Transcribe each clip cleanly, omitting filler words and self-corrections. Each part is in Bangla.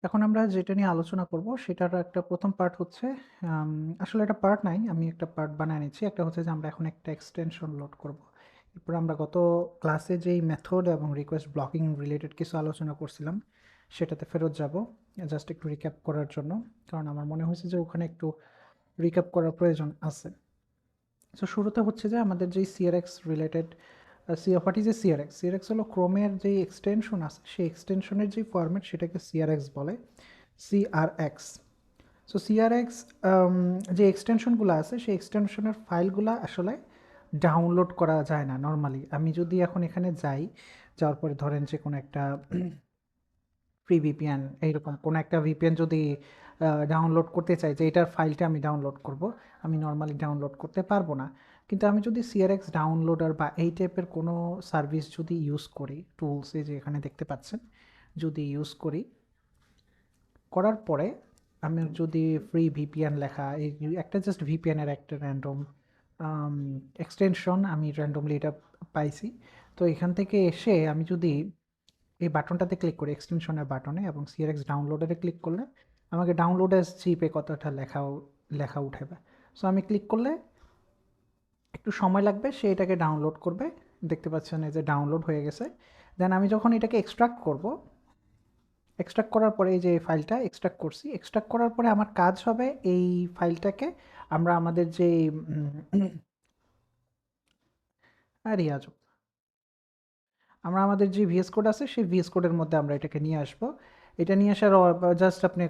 এখন আমরা যেটা নিয়ে আলোচনা করব সেটার একটা প্রথম পার্ট হচ্ছে আম, আসলে এটা পার্ট নাই, আমি একটা পার্ট বানিয়ে নিচ্ছি। একটা হচ্ছে যে আমরা এখন একটা এক্সটেনশন লোড করব। এরপর আমরা গত ক্লাসে যেই মেথড এবং রিকোয়েস্ট ব্লকিং রিলেটেড কিছু আলোচনা করছিলাম সেটাতে ফেরত যাব, জাস্ট একটু রিক্যাপ করার জন্য, কারণ আমার মনে হয়েছে যে ওখানে একটু রিক্যাপ করার প্রয়োজন আছে। সো শুরুতে হচ্ছে যে আমাদের যেই CRX related what is a CRX. CRX হলো ক্রোমের যে এক্সটেনশন আছে সেই এক্সটেনশনের যে ফরম্যাট সেটাকে সিআরএক্স বলে, সিআরএক্স। সো সিআরএক্স যে এক্সটেনশনগুলো আছে সেই এক্সটেনশনের ফাইলগুলো আসলে ডাউনলোড করা যায় না নর্মালি। আমি যদি এখন এখানে যাই, যাওয়ার পরে ধরেন যে কোনো একটা ফ্রি ভিপিএন, এইরকম কোনো একটা ভিপিএন যদি ডাউনলোড করতে চাই যে এটার ফাইলটা আমি ডাউনলোড করব, আমি নর্মালি ডাউনলোড করতে পারবো না। কিন্তু আমি যদি সিআরএক্স ডাউনলোডার বা এই টাইপের কোনো সার্ভিস যদি ইউজ করি, টুলসে যে এখানে দেখতে পাচ্ছেন, যদি ইউজ করি, করার পরে আমি যদি ফ্রি ভিপিএন লেখা এই একটা জাস্ট ভিপিএনের একটা র্যান্ডম এক্সটেনশন আমি র্যান্ডমলি এটা পাইছি। তো এখান থেকে এসে আমি যদি এই বাটনটাতে ক্লিক করি, এক্সটেনশনের বাটনে, এবং সিআরএক্স ডাউনলোডারে ক্লিক করলে আমাকে ডাউনলোড অ্যাজ জিপ এ কথাটা লেখা উঠেবে। সো আমি ক্লিক করলে একটু সময় লাগবে, সে এটাকে ডাউনলোড করবে। দেখতে পাচ্ছেন এই যে ডাউনলোড হয়ে গেছে। দেন আমি যখন এটাকে এক্সট্রাক্ট করব, এক্সট্রাক্ট করার পরে এই যে এই ফাইলটা এক্সট্রাক্ট করছি, এক্সট্রাক্ট করার পরে আমার কাজ হবে এই ফাইলটাকে আমরা আমাদের যে রিয়াজ আমরা আমাদের যে ভিএস কোড আছে সেই ভিএস কোডের মধ্যে আমরা এটাকে নিয়ে আসবো। এটা নিয়ে আসার জাস্ট আপনি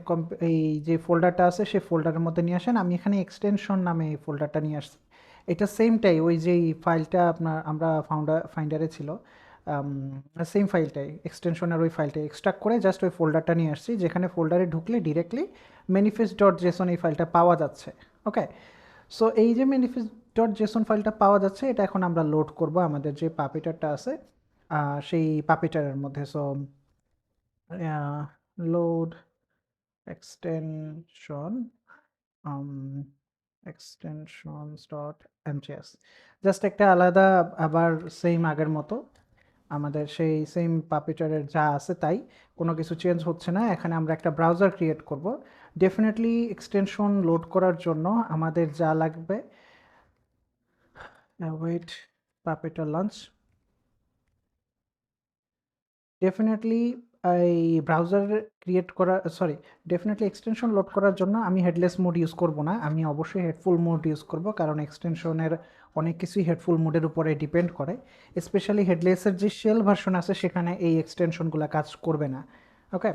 এই যে ফোল্ডারটা আছে সেই ফোল্ডারের মধ্যে নিয়ে আসেন। আমি এখানে এক্সটেনশন নামে এই ফোল্ডারটা নিয়ে আসছি। এটা সেমটাই, ওই যেই ফাইলটা আপনার আমরা ফাইন্ডারে ছিল, সেম ফাইলটাই, এক্সটেনশনের ওই ফাইলটাই এক্সট্রাক্ট করে জাস্ট ওই ফোল্ডারটা নিয়ে আসছি, যেখানে ফোল্ডারে ঢুকলে ডিরেক্টলি ম্যানিফেস্ট ডট জেসন এই ফাইলটা পাওয়া যাচ্ছে। ওকে, সো এই যে ম্যানিফেস্ট ডট জেসন ফাইলটা পাওয়া যাচ্ছে, এটা এখন আমরা লোড করব আমাদের যে পাপিটারটা আছে সেই পাপিটারের মধ্যে। So load extension extensions dot MTS, just একটা আলাদা, আবার সেম আগের মতো আমাদের সেই সেম পাপিটারের যা আছে তাই, কোনো কিছু চেঞ্জ হচ্ছে না। এখানে আমরা একটা ব্রাউজার ক্রিয়েট করব। ডেফিনেটলি এক্সটেনশন লোড করার জন্য আমাদের যা লাগবে, ওয়েট, পাপিটার লঞ্চ, ডেফিনেটলি এই ব্রাউজার ক্রিয়েট করা, সরি, ডেফিনেটলি এক্সটেনশন লোড করার জন্য আমি হেডলেস মোড ইউজ করব না, আমি অবশ্যই হেডফুল মোড ইউজ করব, কারণ এক্সটেনশনের অনেক কিছুই হেডফুল মোডের উপরে ডিপেন্ড করে। স্পেশালি হেডলেসের যে শেল ভার্সন আছে সেখানে এই এক্সটেনশনগুলো কাজ করবে না। ওকে,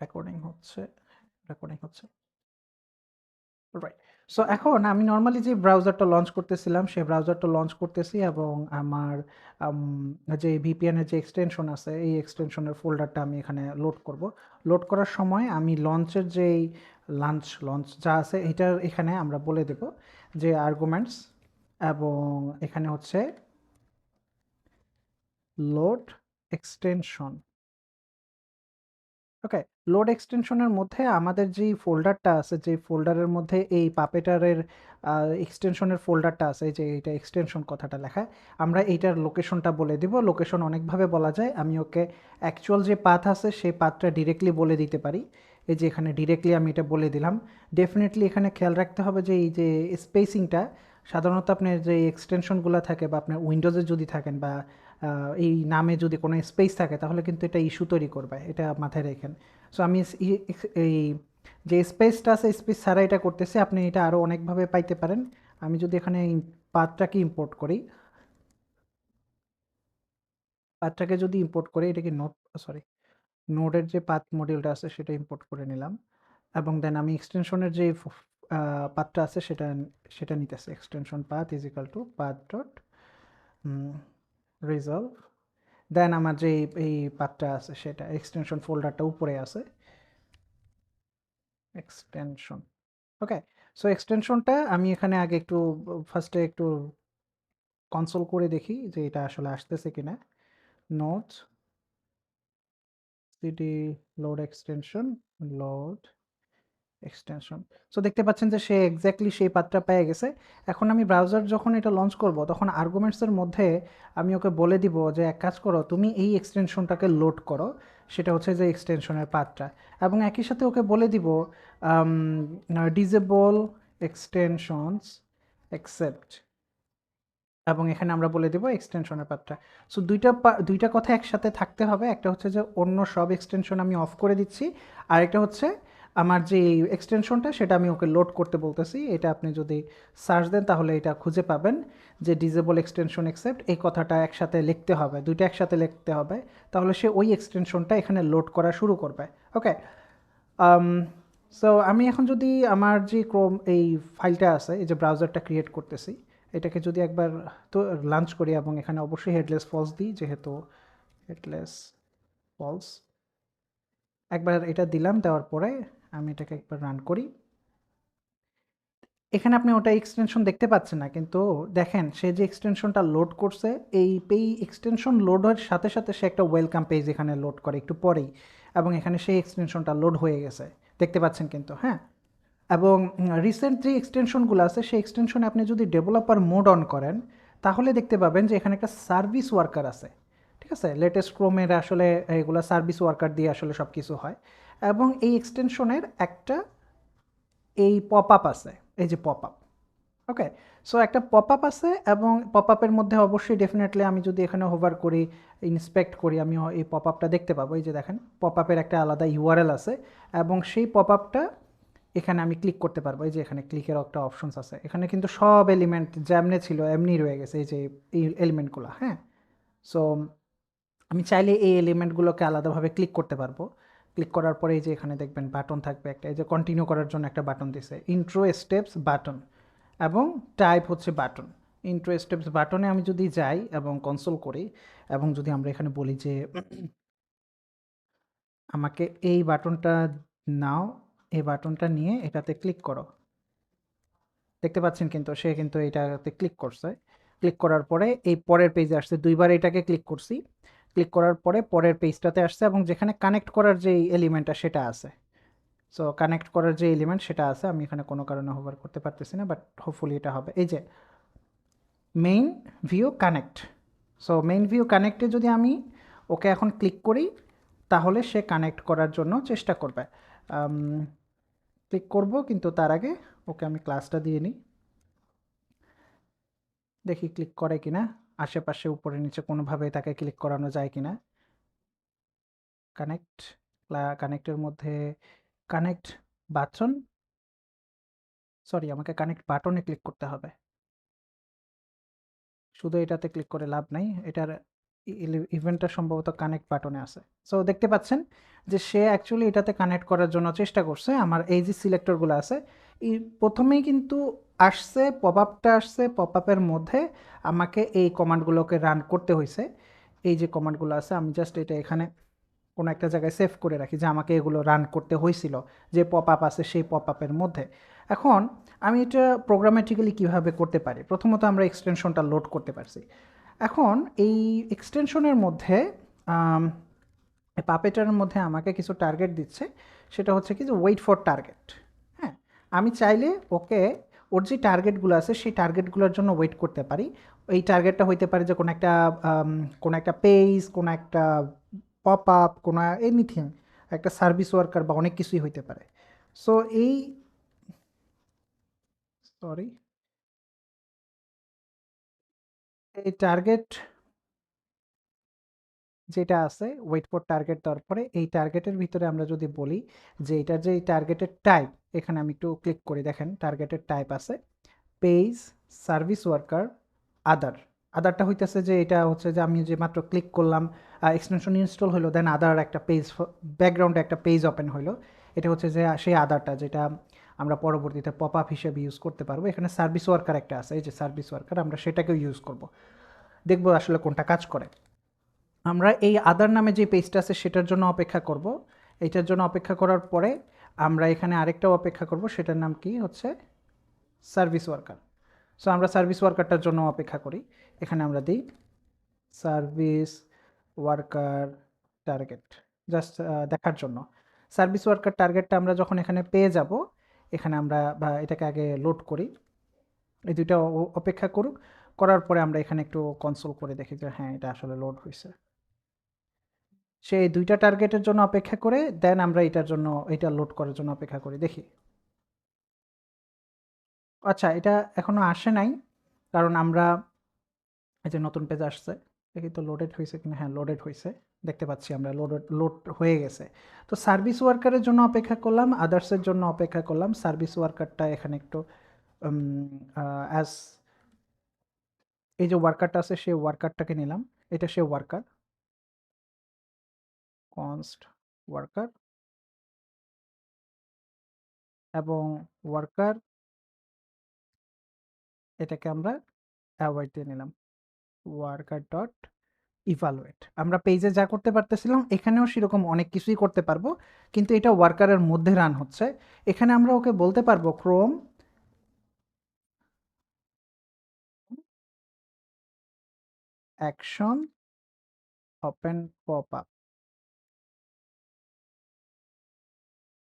রেকর্ডিং হচ্ছে, রেকর্ডিং হচ্ছে, রাইট। সো এখন আমি নর্মালি যে ব্রাউজারটা লঞ্চ করতেছিলাম সেই ব্রাউজারটা লঞ্চ করতেছি, এবং আমার আম, যে ভিপিএন এর যে এক্সটেনশন আছে এই এক্সটেনশনের ফোল্ডারটা আমি এখানে লোড করব। লোড করার সময় আমি লঞ্চের যেই লঞ্চ যা আছে এটার এখানে আমরা বলে দেব যে আর্গুমেন্টস, এবং এখানে হচ্ছে লোড এক্সটেনশন। ওকে, লোড এক্সটেনশনের মধ্যে আমাদের যেই ফোল্ডারটা আছে, যে ফোল্ডারের মধ্যে এই পাপেটারের এক্সটেনশনের ফোল্ডারটা আছে, যে এটা এক্সটেনশন কথাটা লেখা, আমরা এইটার লোকেশনটা বলে দিব। লোকেশন অনেকভাবে বলা যায়, আমি ওকে অ্যাকচুয়াল যে পাথ আছে সেই পাথটা ডিরেক্টলি বলে দিতে পারি। এই যে এখানে ডিরেক্টলি আমি এটা বলে দিলাম। ডেফিনেটলি এখানে খেয়াল রাখতে হবে যে এই যে স্পেসিংটা, সাধারণত আপনার যে এক্সটেনশনগুলো থাকে বা আপনার উইন্ডোজে যদি থাকেন বা এই নামে যদি কোনো স্পেস থাকে তাহলে কিন্তু এটা ইস্যু তৈরি করবে, এটা মাথায় রেখেন। সো আমি এই যে স্পেসটা আছে স্পেস ছাড়া এটা করতেছি, আপনি এটা আরও অনেকভাবে পাইতে পারেন। আমি যদি এখানে পাথটাকে ইম্পোর্ট করি, পাথটাকে যদি ইম্পোর্ট করি, এটাকে নোট, সরি, নোডের যে পাথ মডিউলটা আছে সেটা ইম্পোর্ট করে নিলাম, এবং দেন আমি এক্সটেনশনের যে পাথটা আছে সেটা সেটা নিতেছি। Extension path is equal to path dot resolve. Then আমার যে এই পাথটা আছে সেটা এক্সটেনশন ফোল্ডারটা উপরে আছে, এক্সটেনশন। ওকে, সো এক্সটেনশনটা আমি এখানে আগে একটু ফার্স্টে একটু কনসোল করে দেখি যে এটা আসলে আসতেছে কিনা। Note CD load extension, load extension. So দেখতে পাচ্ছেন যে সে এক্স্যাক্টলি সেই পাথটা পেয়ে গেছে। এখন আমি ব্রাউজার যখন এটা লঞ্চ করব তখন আর্গুমেন্টসের মধ্যে আমি ওকে বলে দিব যে এক কাজ করো, তুমি এই এক্সটেনশনটাকে লোড করো, সেটা হচ্ছে যে এক্সটেনশনের পাথটা। এবং একই সাথে ওকে বলে দিব ডিজেবল এক্সটেনশনস অ্যাকসেপ্ট, এবং এখানে আমরা বলে দেবো এক্সটেনশনের পাথটা। সো দুইটা কথা একসাথে থাকতে হবে। একটা হচ্ছে যে অন্য সব এক্সটেনশন আমি অফ করে দিচ্ছি, আর একটা হচ্ছে আমার যে এক্সটেনশনটা সেটা আমি ওকে লোড করতে বলতেছি। এটা আপনি যদি সার্চ দেন তাহলে এটা খুঁজে পাবেন যে ডিজেবল এক্সটেনশন অ্যাকসেপ্ট, এই কথাটা একসাথে লিখতে হবে, দুইটা একসাথে লিখতে হবে, তাহলে সে ওই এক্সটেনশনটা এখানে লোড করা শুরু করবে। ওকে, সো আমি এখন যদি আমার যে ক্রোম এই ফাইলটা আছে, এই যে ব্রাউজারটা ক্রিয়েট করতেছি, এটাকে যদি একবার তো লঞ্চ করি এবং এখানে অবশ্যই হেডলেস ফলস দিই, যেহেতু হেডলেস ফলস একবার এটা দিলাম, দেওয়ার পরে আমি এটাকে একবার রান করি। এখানে আপনি ওটা এক্সটেনশন দেখতে পাচ্ছেন না, কিন্তু দেখেন সে যে এক্সটেনশনটা লোড করছে, এই এক্সটেনশন লোডের সাথে সাথে সে একটা ওয়েলকাম পেজ এখানে লোড করে একটু পরেই, এবং এখানে সেই এক্সটেনশনটা লোড হয়ে গেছে, দেখতে পাচ্ছেন কিন্তু। হ্যাঁ, এবং রিসেন্ট যে এক্সটেনশনগুলো আছে সেই এক্সটেনশনে আপনি যদি ডেভেলপার মোড অন করেন তাহলে দেখতে পাবেন যে এখানে একটা সার্ভিস ওয়ার্কার আছে। ঠিক আছে, লেটেস্ট ক্রোমের আসলে এগুলো সার্ভিস ওয়ার্কার দিয়ে আসলে সব কিছু হয়। এবং এই এক্সটেনশনের একটা এই পপ আপ আছে, এই যে পপ আপ। ওকে, সো একটা পপ আপ আছে, এবং পপ আপের মধ্যে অবশ্যই ডেফিনেটলি আমি যদি এখানে হোভার করি, ইন্সপেক্ট করি, আমি এই পপ আপটা দেখতে পাবো। এই যে দেখেন পপ আপের একটা আলাদা ইউআরএল আছে, এবং সেই পপ আপটা এখানে আমি ক্লিক করতে পারবো। এই যে এখানে ক্লিকের একটা অপশনস আছে, এখানে কিন্তু সব এলিমেন্ট যেমনি ছিল এমনি রয়ে গেছে, এই যে এই এলিমেন্টগুলো। হ্যাঁ, সো আমি চাইলে এই এলিমেন্টগুলোকে আলাদাভাবে ক্লিক করতে পারবো। ক্লিক করার পরে এই যে এখানে দেখবেন বাটন থাকবে একটা, এই যে কন্টিনিউ করার জন্য একটা বাটন দিছে, ইন্ট্রো স্টেপস বাটন, এবং টাইপ হচ্ছে বাটন। ইন্ট্রো স্টেপস বাটনে আমি যদি যাই এবং কনসোল করি, এবং যদি আমরা এখানে বলি যে আমাকে এই বাটনটা নাও, এই বাটনটা নিয়ে এটাতে ক্লিক করো, দেখতে পাচ্ছেন কিন্তু সে কিন্তু এটাতে ক্লিক করছে। ক্লিক করার পরে এই পরের পেজে আসছে, দুইবার এটাকে ক্লিক করছি, ক্লিক করার পরে পরের পেজটাতে আসছে, এবং যেখানে কানেক্ট করার যে এলিমেন্টটা সেটা আছে। সো কানেক্ট করার যে এলিমেন্ট সেটা আছে, আমি এখানে কোনো কারণে হোভার করতে পারতেছি না, বাট হোপফুলি এটা হবে। এই যে main view connect, so main view কানেক্টে যদি আমি ওকে এখন ক্লিক করি তাহলে সে কানেক্ট করার জন্য চেষ্টা করবে। ক্লিক করব, কিন্তু তার আগে ওকে আমি ক্লাসটা দিয়ে নিই, দেখি ক্লিক করে কিনা, আশেপাশে উপরে নিচে কোনোভাবে তাকে ক্লিক করানো যায় কিনা। কানেক্ট, কানেক্টের মধ্যে কানেক্ট বাটন, সরি আমাকে কানেক্ট বাটনে ক্লিক করতে হবে, শুধু এটাতে ক্লিক করে লাভ নাই, এটার ইভেন্টটা সম্ভবত কানেক্ট বাটনে আছে। সো দেখতে পাচ্ছেন যে সে অ্যাকচুয়ালি এটাতে কানেক্ট করার জন্য চেষ্টা করছে। আমার এই যে সিলেক্টরগুলো আছে, এই প্রথমেই কিন্তু আসছে পপ আপটা, আসছে পপ আপের মধ্যে আমাকে এই কমান্ডগুলোকে রান করতে হয়েছে। এই যে কমান্ডগুলো আছে আমি জাস্ট এটা এখানে কোনো একটা জায়গায় সেভ করে রাখি যে আমাকে এগুলো রান করতে হয়েছিল, যে পপ আপ আছে সেই পপ আপের মধ্যে। এখন আমি এটা প্রোগ্রামেটিক্যালি কীভাবে করতে পারি, প্রথমত আমরা এক্সটেনশনটা লোড করতে পারছি। এখন এই এক্সটেনশনের মধ্যে পাপেটার মধ্যে আমাকে কিছু টার্গেট দিচ্ছে, সেটা হচ্ছে কি যে ওয়েট ফর টার্গেট। হ্যাঁ, আমি চাইলে ওকে ওর যে টার্গেটগুলো আছে সেই টার্গেটগুলোর জন্য ওয়েট করতে পারি। এই টার্গেটটা হইতে পারে যে কোনো একটা পেজ, কোনো একটা পপ আপ, কোনো এনিথিং, একটা সার্ভিস ওয়ার্কার বা অনেক কিছুই হইতে পারে। সো এই সরি এই টার্গেট যেটা আছে ওয়েট ফর টার্গেট দেওয়ার পরে এই টার্গেটের ভিতরে আমরা যদি বলি যে এটার যে টার্গেটের টাইপ, এখানে আমি একটু ক্লিক করি, দেখেন টার্গেটের টাইপ আছে পেজ, সার্ভিস ওয়ার্কার, আদার। আদারটা হইতেছে যে এটা হচ্ছে যে আমি যে মাত্র ক্লিক করলাম, এক্সটেনশন ইনস্টল হলো, দেন আদার একটা পেজ, ব্যাকগ্রাউন্ডে একটা পেজ ওপেন হলো, এটা হচ্ছে যে সেই আদারটা যেটা আমরা পরবর্তীতে পপ আপ হিসেবে ইউজ করতে পারবো। এখানে সার্ভিস ওয়ার্কার একটা আছে, এই যে সার্ভিস ওয়ার্কার, আমরা সেটাকেও ইউজ করব, দেখবো আসলে কোনটা কাজ করে। আমরা এই আদার নামে যে পেজটা আছে সেটার জন্য অপেক্ষা করব। এইটার জন্য অপেক্ষা করার পরে আমরা এখানে আরেকটাও অপেক্ষা করব, সেটার নাম কি হচ্ছে সার্ভিস ওয়ার্কার। সো আমরা সার্ভিস ওয়ার্কারটার জন্য অপেক্ষা করি, এখানে আমরা দিই সার্ভিস ওয়ার্কার টার্গেট, জাস্ট দেখার জন্য। সার্ভিস ওয়ার্কার টার্গেটটা আমরা যখন এখানে পেয়ে যাব, এখানে আমরা বা এটাকে আগে লোড করি, এই দুইটা অপেক্ষা করুক, করার পরে আমরা এখানে একটু কনসোল করে দেখি যে হ্যাঁ এটা আসলে লোড হয়েছে। সেই দুইটা টার্গেটের জন্য অপেক্ষা করে দেন আমরা এটার জন্য, এটা লোড করার জন্য অপেক্ষা করি, দেখি। আচ্ছা, এটা এখনো আসে নাই, কারণ আমরা এই যে নতুন পেজ আসছে, দেখি তো লোডেড হয়েছে কিনা। হ্যাঁ, লোডেড হয়েছে, দেখতে পাচ্ছি আমরা লোড হয়ে গেছে। তো সার্ভিস ওয়ার্কারের জন্য অপেক্ষা করলাম, আদার্সের জন্য অপেক্ষা করলাম। সার্ভিস ওয়ার্কারটা এখানে একটু অ্যাজ এই যে ওয়ার্কারটা আছে সেই ওয়ার্কারটাকে নিলাম, এটা সে ওয়ার্কার, কনস্ট ওয়ার্কার, এবং ওয়ার্কার এটাকে আমরা অ্যাভয়েড দিয়ে নিলাম, ওয়ার্কার ডট ইভালুয়েট। আমরা পেজে যা করতে পারতেছিলাম এখানেও সেরকম অনেক কিছুই করতে পারবো, কিন্তু এটা ওয়ার্কারের মধ্যে রান হচ্ছে। এখানে আমরা ওকে বলতে পারবো Chrome action open pop up,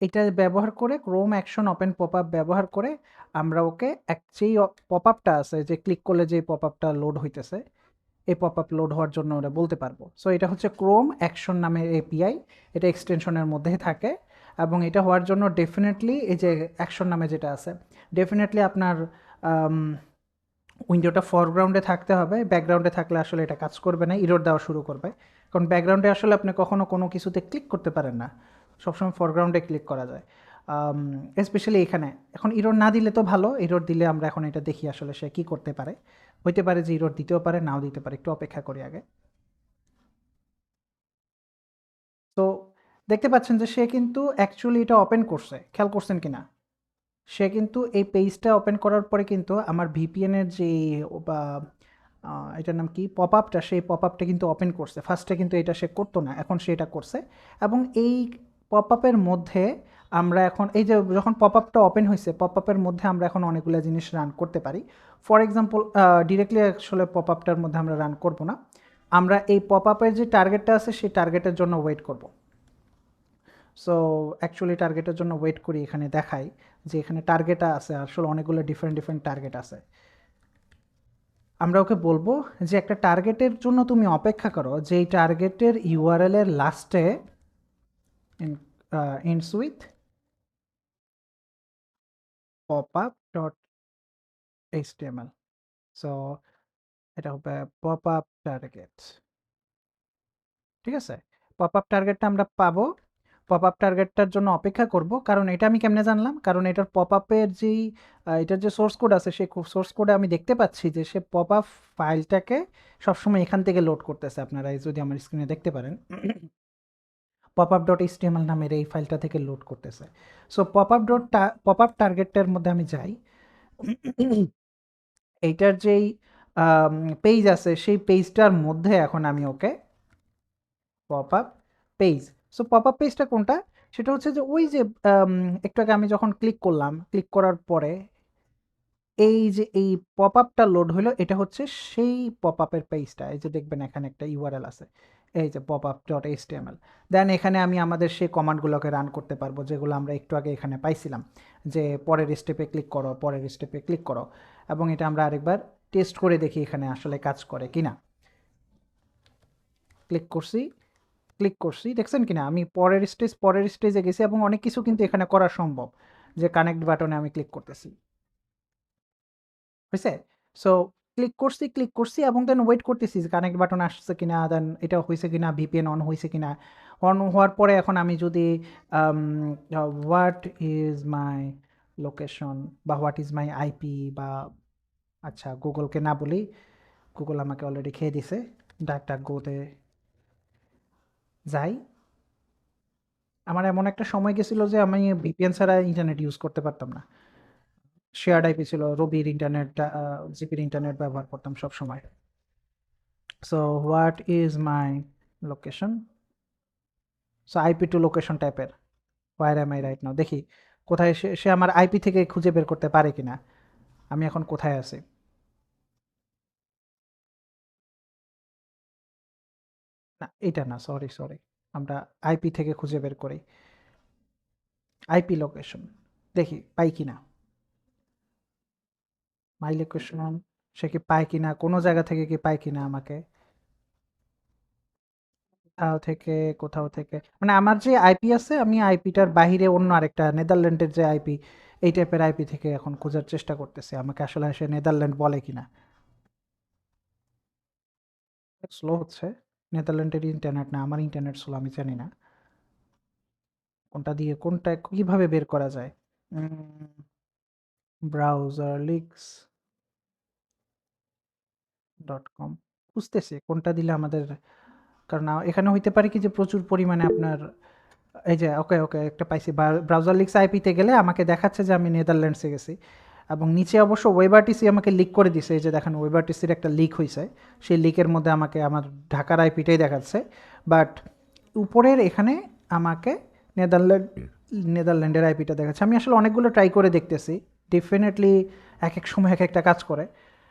এটা ব্যবহার করে, Chrome action open pop up ব্যবহার করে আমরা ওকে যেই পপ আপটা আছে, যে ক্লিক করলে যে পপ আপটা লোড হইতেছে, এই পপ আপ লোড হওয়ার জন্য ওরা বলতে পারবো। সো এটা হচ্ছে ক্রোম অ্যাকশন নামের এপিআই, এটা এক্সটেনশনের মধ্যে থাকে, এবং এটা হওয়ার জন্য ডেফিনেটলি এই যে অ্যাকশন নামে যেটা আছে, ডেফিনেটলি আপনার উইন্ডোটা ফরগ্রাউন্ডে থাকতে হবে। ব্যাকগ্রাউন্ডে থাকলে আসলে এটা কাজ করবে না, ইরর দেওয়া শুরু করবে, কারণ ব্যাকগ্রাউন্ডে আসলে আপনি কখনো কোনো কিছুতে ক্লিক করতে পারেন না, সবসময় ফরগ্রাউন্ডে ক্লিক করা যায়, স্পেশালি এখানে। এখন ইরর না দিলে তো ভালো, ইরর দিলে আমরা এখন এটা দেখি আসলে সে কী করতে পারে। হইতে পারে যে ইরর দিতেও পারে, নাও দিতে পারে, একটু অপেক্ষা করি আগে। তো দেখতে পাচ্ছেন যে সে কিন্তু অ্যাকচুয়ালি এটা ওপেন করছে, খেয়াল করছেন কিনা। সে কিন্তু এই পেজটা ওপেন করার পরে কিন্তু আমার ভিপিএনের যে বা এটার নাম কি পপ আপটা, সেই পপ আপটা কিন্তু ওপেন করছে। ফার্স্টে কিন্তু এটা সে করতো না, এখন সে এটা করছে। এবং এই পপ আপের মধ্যে আমরা এখন এই যে যখন পপ আপটা ওপেন হয়েছে, পপ আপের মধ্যে আমরা এখন অনেকগুলো জিনিস রান করতে পারি। ফর এক্সাম্পল, ডিরেক্টলি আসলে পপ আপটার মধ্যে আমরা রান করব না, আমরা এই পপ আপের যে টার্গেটটা আছে সেই টার্গেটের জন্য ওয়েট করব। সো অ্যাকচুয়ালি টার্গেটের জন্য ওয়েট করি, এখানে দেখাই যে এখানে টার্গেট আছে, আসলে অনেকগুলো ডিফারেন্ট ডিফারেন্ট টার্গেট আছে। আমরা ওকে বলবো যে একটা টার্গেটের জন্য তুমি অপেক্ষা করো, যেই টার্গেটের ইউআরএল এর লাস্টে ends with pop up dot HTML. So এটা হবে পপ আপ টার্গেট, ঠিক আছে। পপ আপ টার্গেটটা আমরা পাবো, পপ আপ টার্গেটটার জন্য অপেক্ষা করব, কারণ এটা আমি কেমনে জানলাম, কারণ এটার পপ আপের যেই এটার যে সোর্স কোড আছে, সেই সোর্স কোডে আমি দেখতে পাচ্ছি যে সে পপ আপ ফাইলটাকে সবসময় এখান থেকে লোড করতেছে। আপনারা যদি আমার স্ক্রিনে দেখতে পারেন, পপ আপ ডট এইচটিএমএল নামের এই ফাইলটা থেকে লোড করতেছে। সো পপ আপ টার্গেটটার মধ্যে আমি যাই, এইটার যেই পেজ আছে সেই পেজটার মধ্যে এখন আমি ওকে pop up page. So pop up পেজটা কোনটা, সেটা হচ্ছে যে ওই যে একটু আগে আমি যখন ক্লিক করলাম, ক্লিক করার পরে এই যে এই পপ আপটা লোড হলো, এটা হচ্ছে সেই পপ আপের পেজটা। এই যে দেখবেন এখানে একটা ইউআরএল আছে, এই যে পপ আপ ডট এইচটিএমএল। দেন এখানে আমি আমাদের সেই কমান্ডগুলোকে রান করতে পারবো, যেগুলো আমরা একটু আগে এখানে পাইছিলাম, যে পরের স্টেপে ক্লিক করো, পরের স্টেপে ক্লিক করো, এবং এটা আমরা আরেকবার টেস্ট করে দেখি এখানে আসলে কাজ করে কিনা। ক্লিক করছি, ক্লিক করছি, দেখছেন কিনা আমি পরের স্টেজে গেছি, এবং অনেক কিছু কিন্তু এখানে করা সম্ভব, যে কানেক্ট বাটনে আমি ক্লিক করতেছি, হয়েছে। সো ক্লিক করছি এবং দেন ওয়েট করতেছি যে কানেক্ট বাটন আসছে কিনা, দেন এটা হয়েছে কিনা, ভিপিএন অন হয়েছে কিনা। অন হওয়ার পরে এখন আমি যদি হোয়াট ইজ মাই লোকেশন বা হোয়াট ইজ মাই আইপি বা, আচ্ছা গুগলকে না বলি, গুগল আমাকে অলরেডি খেয়ে দিছে, ডাক গোতে যাই। আমার এমন একটা সময় গেছিল যে আমি ভিপিএন ছাড়া ইন্টারনেট ইউজ করতে পারতাম না, শেয়ার্ড আইপি ছিল, রবির ইন্টারনেট, জিপির ইন্টারনেট ব্যবহার করতাম সব সময়। So what is my location, so IP to location টাইপের, where am I right now, দেখি কোথায় সে আমার আইপি থেকে খুঁজে বের করতে পারে কিনা, আমি এখন কোথায় আছি। না এটা না, সরি সরি, আমরা আইপি থেকে খুঁজে বের করি। আইপি লোকেশন দেখি পাই কিনা, মাই লোকেশন সে কি পায় কিনা, কোনো জায়গা থেকে কি পায় কিনা আমাকে, কোথাও থেকে, কোথাও থেকে, মানে আমার যে আইপি আছে আমি আইপিটার বাহিরে অন্য আরেকটা নেদারল্যান্ডের যে আইপি, এই টাইপের আইপি থেকে এখন খোঁজার চেষ্টা করতেছি আমাকে আসলে সে নেদারল্যান্ড বলে কিনা। স্লো হচ্ছে, নেদারল্যান্ডের ইন্টারনেট না আমার ইন্টারনেট স্লো, আমি জানি না কোনটা দিয়ে কোনটা কিভাবে বের করা যায়। ব্রাউজার লিক্স ডট কম, বুঝতেছি কোনটা দিলে আমাদের, কারণ এখানে হইতে পারে কি যে প্রচুর পরিমাণে আপনার, এই যে ওকে ওকে একটা পাইছি, ব্রাউজার লিক্স আইপিতে গেলে আমাকে দেখাচ্ছে যে আমি নেদারল্যান্ডসে গেছি, এবং নিচে অবশ্য ওয়েবআরটিসি আমাকে লিক করে দিছে, এই যে দেখেন ওয়েবআরটিসির একটা লিক হয়েছে, সেই লিকের মধ্যে আমাকে আমার ঢাকার আইপিটাই দেখাচ্ছে, বাট উপরের এখানে আমাকে নেদারল্যান্ড নেদারল্যান্ডের আইপিটা দেখাচ্ছে। আমি আসলে অনেকগুলো ট্রাই করে দেখতেছি, ডেফিনেটলি এক এক সময় এক একটা কাজ করে।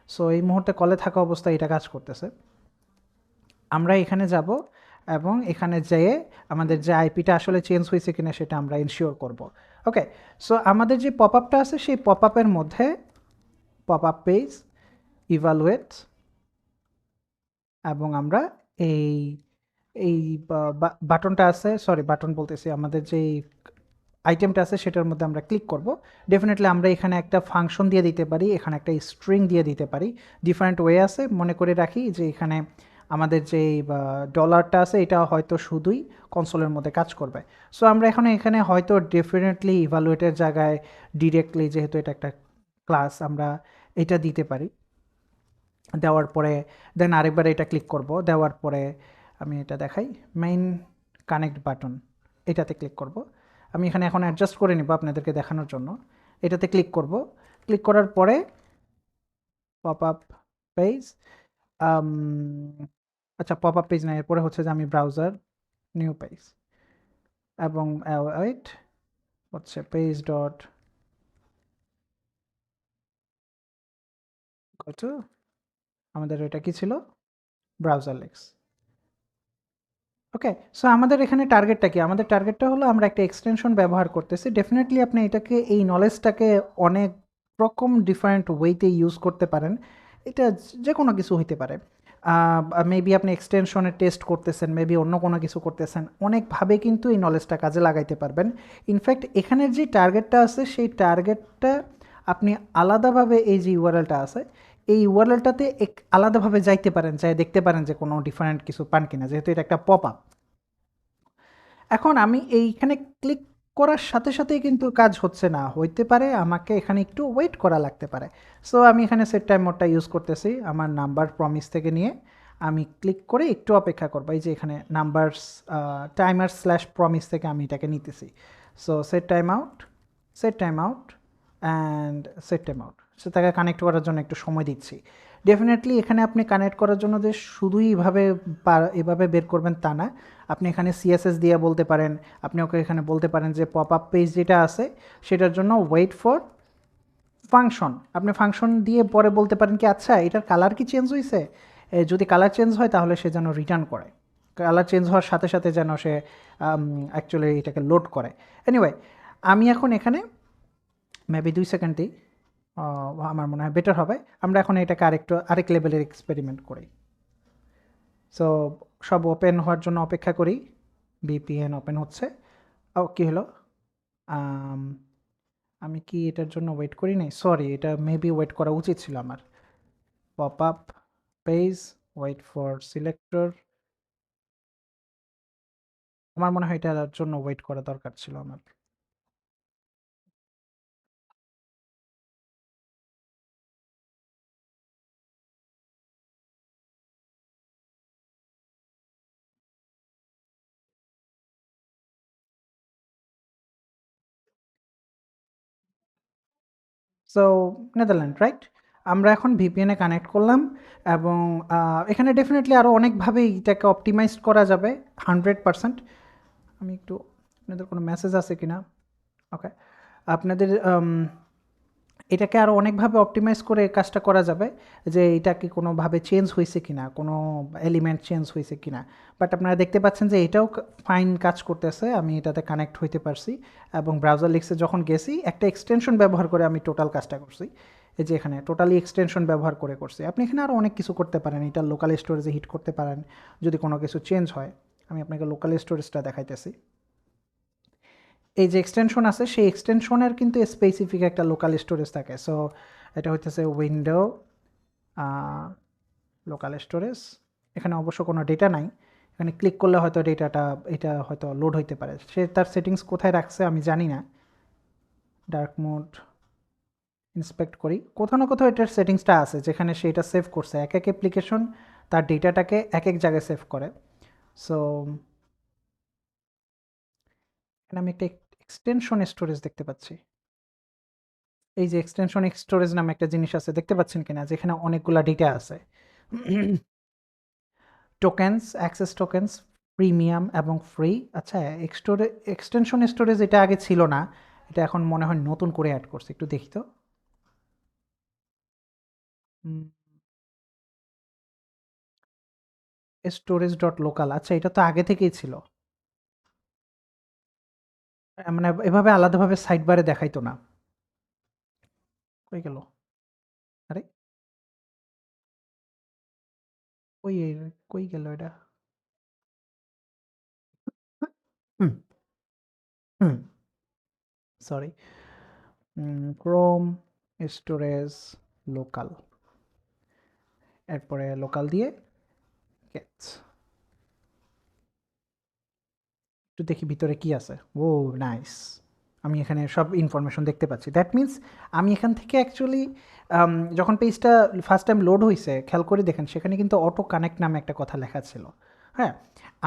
সো এই মুহূর্তে কলে থাকা অবস্থায় এটা কাজ করতেছে। আমরা এখানে যাব এবং এখানে যেয়ে আমাদের যে আইপিটা আসলে চেঞ্জ হয়েছে কিনা সেটা আমরা ইনশিওর করব। ওকে, সো আমাদের যে পপ আপটা আছে সেই পপ আপের মধ্যে পপ আপ পেজ, ইভালুয়েট, এবং আমরা এই এই বাটনটা আছে, সরি বাটন বলতেছি, আমাদের যেই আইটেমটা আছে সেটার মধ্যে আমরা ক্লিক করব। ডেফিনেটলি আমরা এখানে একটা ফাংশন দিয়ে দিতে পারি, এখানে একটা স্ট্রিং দিয়ে দিতে পারি, ডিফারেন্ট ওয়ে আছে। মনে করে রাখি যে এখানে আমাদের যে ডলারটা আছে এটা হয়তো শুধুই কনসোলের মধ্যে কাজ করবে। সো আমরা এখানে হয়তো ডেফিনেটলি ইভালুয়েটের জায়গায় ডিরেক্টলি, যেহেতু এটা একটা ক্লাস, আমরা এটা দিতে পারি। দেওয়ার পরে দেন আরেকবার এটা ক্লিক করব, দেওয়ার পরে আমি এটা দেখাই, মেইন কানেক্ট বাটন, এটাতে ক্লিক করব। আমি এখানে এখন অ্যাডজাস্ট করে নিব আপনাদেরকে দেখানোর জন্য। এটাতে ক্লিক করব, ক্লিক করার পরে পপ আপ পেজ, আচ্ছা পপ আপ পেজ না, এরপরে হচ্ছে যে আমি ব্রাউজার নিউ পেজ, এবং ওয়েট হচ্ছে পেজ ডট টু, আমাদের এটা কি ছিল, ব্রাউজার লিক্স। ওকে, সো আমাদের এখানে টার্গেটটা কি, আমাদের টার্গেটটা হলো আমরা একটা এক্সটেনশন ব্যবহার করতেছি। ডেফিনেটলি আপনি এটাকে, এই নলেজটাকে অনেক রকম ডিফারেন্ট ওয়েতে ইউজ করতে পারেন। এটা যে কোনো কিছু হইতে পারে, মেবি আপনি এক্সটেনশনের টেস্ট করতেছেন, মেবি অন্য কোনো কিছু করতেছেন, অনেকভাবে কিন্তু এই নলেজটা কাজে লাগাইতে পারবেন। ইনফ্যাক্ট এখানের যে টার্গেটটা আছে সেই টার্গেটটা আপনি আলাদাভাবে, এই যে ইউআরএলটা আছে এই ইউআরএলটাতে আলাদাভাবে যাইতে পারেন, যাই দেখতে পারেন যে কোনো ডিফারেন্ট কিছু পান কিনা, যেহেতু এটা একটা পপ আপ। এখন আমি এইখানে ক্লিক করার সাথে সাথেই কিন্তু কাজ হচ্ছে না, হইতে পারে আমাকে এখানে একটু ওয়েট করা লাগতে পারে। সো আমি এখানে সেট টাইম মোডটা ইউজ করতেছি, আমার নাম্বার প্রমিস থেকে নিয়ে আমি ক্লিক করে একটু অপেক্ষা করবো, এই যে এখানে নাম্বারস টাইমার স্ল্যাশ প্রমিস থেকে আমি এটাকে নিতেছি। So set time out, set time out and set time out, সে তাকে কানেক্ট করার জন্য একটু সময় দিচ্ছি। ডেফিনেটলি এখানে আপনি কানেক্ট করার জন্য যে শুধুই এভাবে বের করবেন তা না, আপনি এখানে সিএসএস দিয়ে বলতে পারেন, আপনি ওকে এখানে বলতে পারেন যে পপ আপ পেজ যেটা আছে সেটার জন্য ওয়েট ফর ফাংশন, আপনি ফাংশন দিয়ে পরে বলতে পারেন কি আচ্ছা এটার কালার কি চেঞ্জ হয়েছে, যদি কালার চেঞ্জ হয় তাহলে সে যেন রিটার্ন করে, কালার চেঞ্জ হওয়ার সাথে সাথে যেন সে অ্যাকচুয়ালি এটাকে লোড করে। এনিওয়ে, আমি এখন এখানে মেবি 2 সেকেন্ড দিই, আমার মনে হয় বেটার হবে। আমরা এখন এটাকে আরেক লেভেলের এক্সপেরিমেন্ট করি। সো সব ওপেন হওয়ার জন্য অপেক্ষা করি, ভিপিএন ওপেন হচ্ছে। ও কী হলো, আম, আমি কি এটার জন্য ওয়েট করি নাই, সরি এটা মেবি ওয়েট করা উচিত ছিল আমার। Pop up page, wait for selector, আমার মনে হয় এটার জন্য ওয়েট করা দরকার ছিল আমার। সো নেদারল্যান্ড রাইট, আমরা এখন ভিপিএনে কানেক্ট করলাম, এবং এখানে ডেফিনেটলি আরও অনেকভাবেই এটাকে অপটিমাইজ করা যাবে 100%। আমি একটু, আপনাদের কোনো মেসেজ আছে কি না, ওকে, আপনাদের এটাকে আরও অনেকভাবে অপটিমাইজ করে কাজটা করা যাবে, যে এটা কি কোনোভাবে চেঞ্জ হয়েছে কিনা, কোনো এলিমেন্ট চেঞ্জ হয়েছে কিনা। বাট আপনারা দেখতে পাচ্ছেন যে এটাও ফাইন কাজ করতেছে, আমি এটাতে কানেক্ট হইতে পারছি এবং ব্রাউজার লিক্সে যখন গেছি একটা এক্সটেনশন ব্যবহার করে আমি টোটাল কাজটা করছি। এই যে এখানে টোটালি এক্সটেনশন ব্যবহার করে করছি। আপনি এখানে আরও অনেক কিছু করতে পারেন, এটা লোকাল স্টোরেজে হিট করতে পারেন যদি কোনো কিছু চেঞ্জ হয়। আমি আপনাকে লোকাল স্টোরেজটা দেখাইতেছি। এই যে এক্সটেনশন আছে সেই এক্সটেনশনের কিন্তু স্পেসিফিক একটা লোকাল স্টোরেজ থাকে। সো এটা হইতেছে উইন্ডো লোকাল স্টোরেজ। এখানে অবশ্য কোনো ডেটা নাই, এখানে ক্লিক করলে হয়তো ডেটাটা এটা হয়তো লোড হইতে পারে। সে তার সেটিংস কোথায় রাখছে আমি জানি না। ডার্ক মোড ইন্সপেক্ট করি, কোথাও না কোথাও এটার সেটিংসটা আছে যেখানে সে এটা সেভ করছে। এক এক অ্যাপ্লিকেশন তার ডেটাটাকে এক এক জায়গায় সেভ করে। সো এখানে আমি একটা এক্সটেনশন স্টোরেজ দেখতে পাচ্ছি। এই যে এক্সটেনশন স্টোরেজ নামে একটা জিনিস আছে, দেখতে পাচ্ছেন কিনা, যেখানে অনেকগুলা ডেটা আছে। টোকেন্স, অ্যাক্সেস টোকেন্স, প্রিমিয়াম এবং ফ্রি। আচ্ছা, এক্সটেনশন স্টোরেজ এটা আগে ছিল না, এটা এখন মনে হয় নতুন করে অ্যাড করছে, একটু দেখি তো। স্টোরেজ ডট লোকাল, আচ্ছা এটা তো আগে থেকেই ছিল। মানে এভাবে আলাদাভাবে সাইড বারে দেখাইতো না। কই গেল? আরে কই কই গেল এটা? হুম হুম সরি। ক্রোম স্টোরেজ লোকাল, এরপরে লোকাল দিয়ে গেটস। একটু দেখি ভিতরে কি আছে। ও নাইস, আমি এখানে সব ইনফরমেশন দেখতে পাচ্ছি। দ্যাট মিন্স আমি এখান থেকে অ্যাকচুয়ালি যখন পেজটা ফার্স্ট টাইম লোড হয়েছে খেয়াল করে দেখেন সেখানে কিন্তু অটো কানেক্ট নামে একটা কথা লেখা ছিল। হ্যাঁ,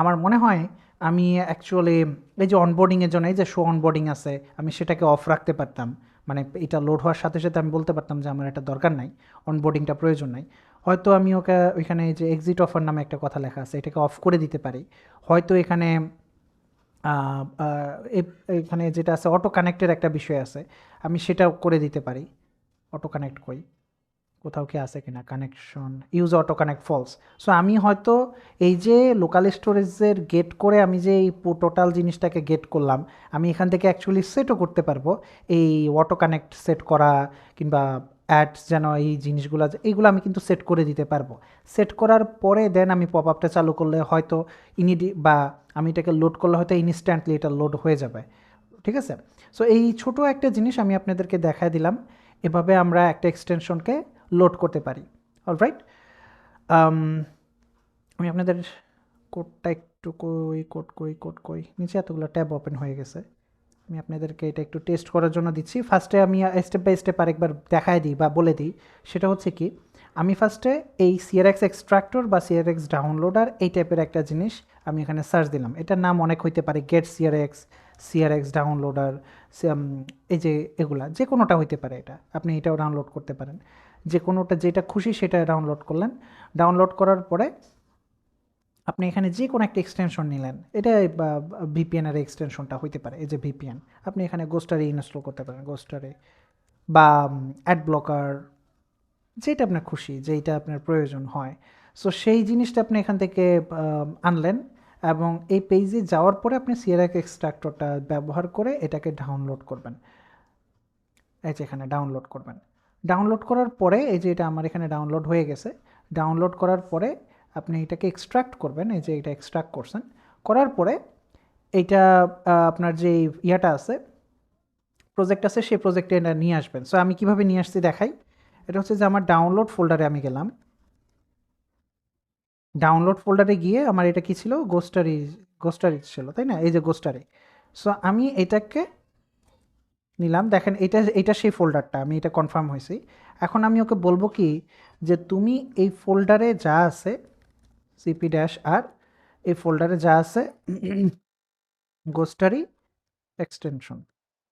আমার মনে হয় আমি অ্যাকচুয়ালি এই যে অনবোর্ডিংয়ের জন্য এই যে শো অনবোর্ডিং আছে আমি সেটাকে অফ রাখতে পারতাম। মানে এটা লোড হওয়ার সাথে সাথে আমি বলতে পারতাম যে আমার এটা দরকার নাই, অনবোর্ডিংটা প্রয়োজন নাই। হয়তো আমি ওকে ওইখানে এই যে এক্সিট অফার নামে একটা কথা লেখা আছে এটাকে অফ করে দিতে পারি। হয়তো এখানে এখানে যেটা আছে অটো কানেক্টের একটা বিষয় আছে, আমি সেটাও করে দিতে পারি। অটো কানেক্ট কই, কোথাও কি আছে কিনা connection, use auto connect false. So আমি হয়তো এই যে লোকাল স্টোরেজের গেট করে আমি যে এই টোটাল জিনিসটাকে গেট করলাম, আমি এখান থেকে অ্যাকচুয়ালি সেটও করতে পারবো এই অটো কানেক্ট সেট করা, কিংবা অ্যাডস যেন এই জিনিসগুলো এইগুলো আমি কিন্তু সেট করে দিতে পারবো। সেট করার পরে দেন আমি পপ আপটা চালু করলে হয়তো বা আমি এটাকে লোড করলে হয়তো ইনস্ট্যান্টলি এটা লোড হয়ে যাবে। ঠিক আছে? সো এই ছোট একটা জিনিস আমি আপনাদেরকে দেখায় দিলাম, এভাবে আমরা একটা এক্সটেনশনকে লোড করতে পারি। অলরাইট, আমি আপনাদের কোডটা একটু কোড কই নিচে এতগুলো ট্যাব ওপেন হয়ে গেছে। আমি আপনাদেরকে এটা একটু টেস্ট করার জন্য দিচ্ছি। ফার্স্টে আমি স্টেপ বাই স্টেপ আরেকবার দেখায় দিই বা বলে দিই। সেটা হচ্ছে কি, আমি ফার্স্টে এই সিআরএক্স এক্সট্রাক্টর বা সিআরএক্স ডাউনলোডার এই টাইপের একটা জিনিস আমি এখানে সার্চ দিলাম। এটার নাম অনেক হইতে পারে, গেট সিআরএক্স, সিআরএক্স ডাউনলোডার, এই যে এগুলা যে কোনোটা হইতে পারে, এটা আপনি এটাও ডাউনলোড করতে পারেন। যে কোনোটা যেটা খুশি সেটা ডাউনলোড করলেন। ডাউনলোড করার পরে আপনি এখানে যে কোনো একটা এক্সটেনশন নিলেন, এটা ভিপিএন এর এক্সটেনশনটা হইতে পারে, এই যে ভিপিএন। আপনি এখানে গোস্টারে ইনস্টল করতে পারেন, গোস্টারে বা অ্যাড ব্লকার, যেটা আপনার খুশি, যেইটা আপনার প্রয়োজন হয়। সো সেই জিনিসটা আপনি এখান থেকে আনলেন এবং এই পেজে যাওয়ার পরে আপনি সিআরএক্স এক্সট্রাক্টরটা ব্যবহার করে এটাকে ডাউনলোড করবেন। এই যে এখানে ডাউনলোড করবেন। ডাউনলোড করার পরে এই যে এটা আমার এখানে ডাউনলোড হয়ে গেছে। ডাউনলোড করার পরে আপনি এটাকে এক্সট্রাক্ট করবেন, এই যে এটা এক্সট্রাক্ট করছেন। করার পরে এইটা আপনার যে ইয়াটা আছে, প্রজেক্ট আছে, সেই প্রজেক্টে এটা নিয়ে আসবেন। সো আমি কিভাবে নিয়ে আসছি দেখাই। এটা হচ্ছে যে আমার ডাউনলোড ফোল্ডারে আমি গেলাম। ডাউনলোড ফোল্ডারে গিয়ে আমার এটা কি ছিল, গোস্টারি, গোস্টারি ছিল তাই না, এই যে গোস্টারি। সো আমি এটাকে নিলাম, দেখেন এটা এটা সেই ফোল্ডারটা, আমি এটা কনফার্ম হয়েছি। এখন আমি ওকে বলবো কি, যে তুমি এই ফোল্ডারে যা আছে সিপি ড্যাশ আর, এই ফোল্ডারে যা আছে গোস্টারি এক্সটেনশন।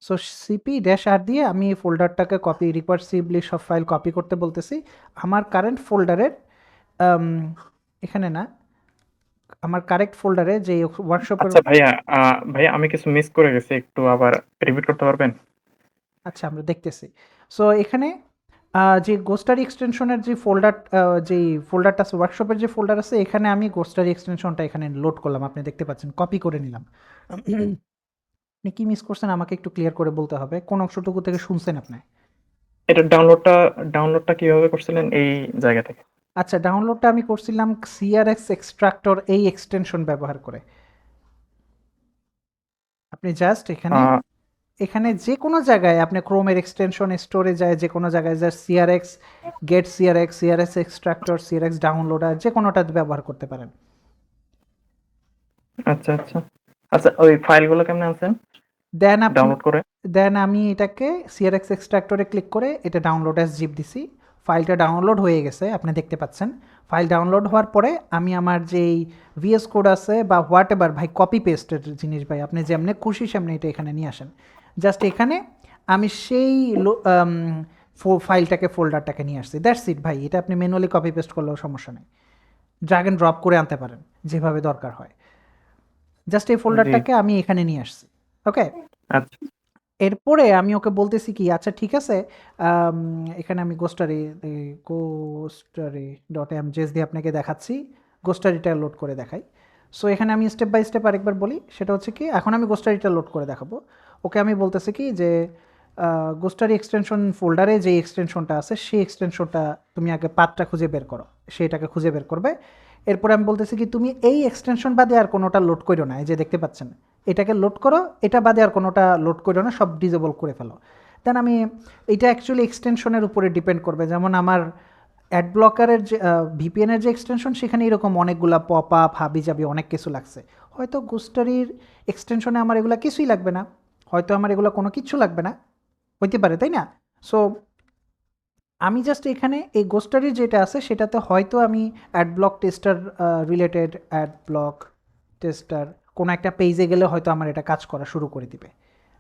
সো সিপি ড্যাশ আর দিয়ে আমি এই ফোল্ডারটাকে কপি, রিকার্সিভলি সব ফাইল কপি করতে বলতেছি আমার কারেন্ট ফোল্ডারের, এখানে না, আমার কারেক্ট ফোল্ডারে যে ওয়ার্কশপের। আচ্ছা ভাইয়া, ভাইয়া আমি কিছু মিস করে গেছি, একটু আবার রিপিট করতে পারবেন? আচ্ছা, আমরা দেখতেছি। সো এখানে যে গোস্টারি এক্সটেনশনের যে যেই ফোল্ডারটা আছে, ওয়ার্কশপের যে ফোল্ডার আছে, এখানে আমি গোস্টারি এক্সটেনশনটা এখানে লোড করলাম। আপনি দেখতে পাচ্ছেন, কপি করে নিলাম। আপনি কি মিস করছেন আমাকে একটু ক্লিয়ার করে বলতে হবে। কোন অংশটুকু থেকে শুনছেন আপনি? এটা ডাউনলোডটা কিভাবে করছিলেন এই জায়গা থেকে? আচ্ছা, ডাউনলোডটা আমি করছিলাম সিআরএক্স এক্সট্রাক্টর এই এক্সটেনশন ব্যবহার করে। আপনি জাস্ট এখানে আহ, এখানে যে কোনো জায়গায় আপনি ক্রোমের এক্সটেনশন স্টোরে যায়, যে কোনো জায়গায় just CRX, gate CRX, CRX extractor, CRX downloader, যে কোনোটা ব্যবহার করতে পারেন। আচ্ছা আচ্ছা আচ্ছা, ওই ফাইলগুলো কেমনে আনছেন দেন আপনি ডাউনলোড করে? দেন আমি এটাকে সিআরএক্স এক্সট্রাক্টরে ক্লিক করে এটা ডাউনলোড অ্যাজ জিপ দিছি। ফাইলটা ডাউনলোড হয়ে গেছে, আপনি দেখতে পাচ্ছেন। ফাইল ডাউনলোড হওয়ার পরে আমি আমার যেই ভিএস কোড আছে বা হোয়াট এভার ভাই, কপি পেস্টের জিনিস ভাই, আপনি যেমনি খুশি সেমনি এটা এখানে নিয়ে আসেন। জাস্ট এখানে আমি সেই ফাইলটাকে, ফোল্ডারটাকে নিয়ে আসছি। দ্যাটস ইট ভাই, এটা আপনি ম্যানুয়ালি কপি পেস্ট করলেও সমস্যা নেই। ড্র্যাগ অ্যান্ড ড্রপ করে আনতে পারেন যেভাবে দরকার হয়। জাস্ট এই জি। ফোল্ডারটাকে আমি এখানে নিয়ে আসছি। ওকে। আচ্ছা এরপরে আমি ওকে বলতেছি কি, আচ্ছা ঠিক আছে, আম, এখানে আমি গোস্টারি দিয়ে আপনাকে দেখাচ্ছি, গোস্টারিটা লোড করে দেখাই। সো এখানে আমি স্টেপ বাই স্টেপ আরেকবার বলি, সেটা হচ্ছে কি, এখন আমি গোস্টারিটা লোড করে দেখাবো। ওকে আমি বলতেছি কি যে গোস্টারি এক্সটেনশন ফোল্ডারে যে এক্সটেনশনটা আছে সেই এক্সটেনশনটা তুমি আগে পাথটা খুঁজে বের করো, সেটাকে খুঁজে বের করবে। এরপরে আমি বলতেছি কি, তুমি এই এক্সটেনশন বাদে আর কোনোটা লোড করো না, এই যে দেখতে পাচ্ছেন, এটাকে লোড করো, এটা বাদে আর কোনোটা লোড করো না, সব ডিজেবল করে ফেলো। দেন আমি, এটা অ্যাকচুয়ালি এক্সটেনশনের উপরে ডিপেন্ড করবে। যেমন আমার অ্যাড ব্লকারের যে ভিপিএনের যে এক্সটেনশন, সেখানে এরকম অনেকগুলা পপ আপ হাবি জাবি অনেক কিছু লাগছে। হয়তো গোস্টারির এক্সটেনশনে আমার এগুলো কিছুই লাগবে না, হয়তো আমার এগুলো কোনো কিছু লাগবে না, হইতে পারে, তাই না? সো আমি জাস্ট এখানে এই গোস্টারির যেটা আছে সেটাতে হয়তো আমি ad block tester related, ad block tester কোনো একটা পেজে গেলে হয়তো আমার এটা কাজ করা শুরু করে দিবে।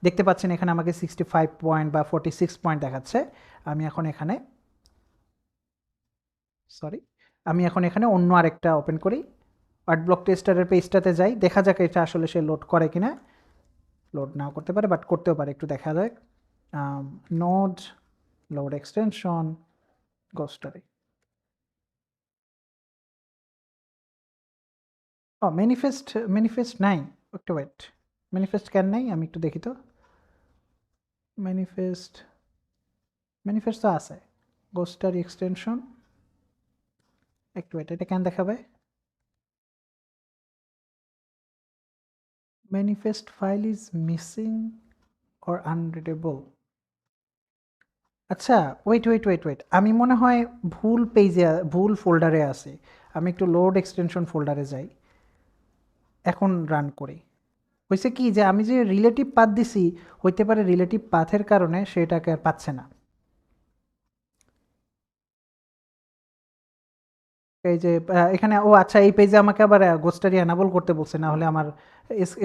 দেখতে পাচ্ছেন এখানে আমাকে 65 পয়েন্ট বা 46 পয়েন্ট দেখাচ্ছে। আমি এখন এখানে, সরি, আমি এখন এখানে অন্য আরেকটা ওপেন করি, অ্যাড ব্লক টেস্টারের পেজটাতে যাই, দেখা যাক এটা আসলে সে লোড করে কিনা। লোড নাও করতে পারে, বাট করতেও পারে, একটু দেখা যাক। Node, load extension, Ghostery. ও, ম্যানিফেস্ট নাই। একটু ওয়েট, ম্যানিফেস্ট কেন নাই আমি একটু দেখি তো। ম্যানিফেস্ট ম্যানিফেস্ট তো আছে, গোস্টারি এক্সটেনশন। একটু ওয়েট, এটা কেন দেখাবে? Manifest file is missing or আনরিডেবল। আচ্ছা, ওয়েট, আমি মনে হয় ভুল পেজে, ভুল ফোল্ডারে আছি। আমি একটু লোড এক্সটেনশন ফোল্ডারে যাই, এখন রান করি। হয়েছে কি যে আমি যে রিলেটিভ পাথ দিছি, হইতে পারে রিলেটিভ পাথের কারণে সেটাকে আর পাচ্ছে না। এই যে এখানে, ও আচ্ছা, এই পেজে আমাকে আবার গোস্টারি অ্যানাবল করতে বলছে, না হলে আমার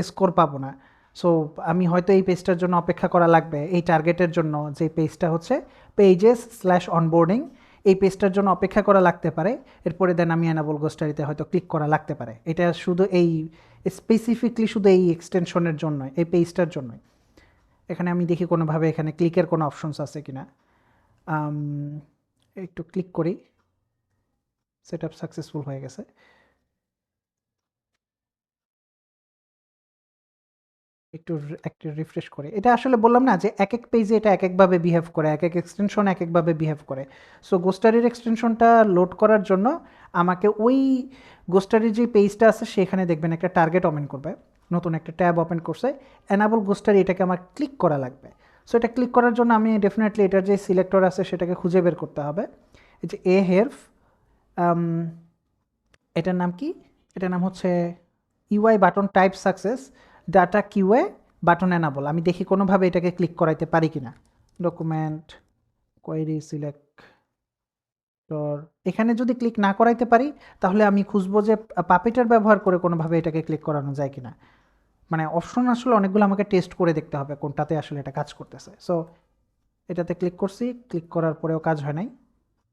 স্কোর পাবো না। সো আমি হয়তো এই পেজটার জন্য অপেক্ষা করা লাগবে, এই টার্গেটের জন্য, যে পেজটা হচ্ছে pages/onboarding, এই পেজটার জন্য অপেক্ষা করা লাগতে পারে। এরপরে দেন আমি অ্যানাবল গোস্টারিতে হয়তো ক্লিক করা লাগতে পারে। এটা শুধু এই স্পেসিফিকলি শুধু এই এক্সটেনশনের জন্য, এই পেজটার জন্যই। এখানে আমি দেখি কোনোভাবে এখানে ক্লিকের কোনো অপশনস আছে কিনা। আম, একটু ক্লিক করি, সেট আপ সাকসেসফুল হয়ে গেছে। একটু একটু রিফ্রেশ করে, এটা আসলে বললাম না যে এক এক পেজে এটা এক একভাবে বিহেভ করে, এক এক এক্সটেনশন এক একভাবে বিহেভ করে। সো গোস্টারির এক্সটেনশনটা লোড করার জন্য আমাকে ওই গোস্টারির যে পেজটা আছে সেখানে দেখবেন একটা টার্গেট ওপেন করবে, নতুন একটা ট্যাব ওপেন করছে, অ্যানাবল গোস্টারি, এটাকে আমার ক্লিক করা লাগবে। সো এটা ক্লিক করার জন্য আমি ডেফিনেটলি এটার যে সিলেক্টর আছে সেটাকে খুঁজে বের করতে হবে। এই যে এ হেল্প, এটার নাম কি? এটার নাম হচ্ছে UI button type success data QA button enable. আমি দেখি কোনোভাবে এটাকে ক্লিক করাইতে পারি কিনা। ডকুমেন্ট, কোয়েরি সিলেক্টর, এখানে যদি ক্লিক না করাইতে পারি, তাহলে আমি খুঁজবো যে পাপিটার ব্যবহার করে কোনোভাবে এটাকে ক্লিক করানো যায় কিনা। মানে অপশন আসলে অনেকগুলো, আমাকে টেস্ট করে দেখতে হবে কোনটাতে আসলে এটা কাজ করতেছে। সো এটাতে ক্লিক করছি, ক্লিক করার পরেও কাজ হয় নাই।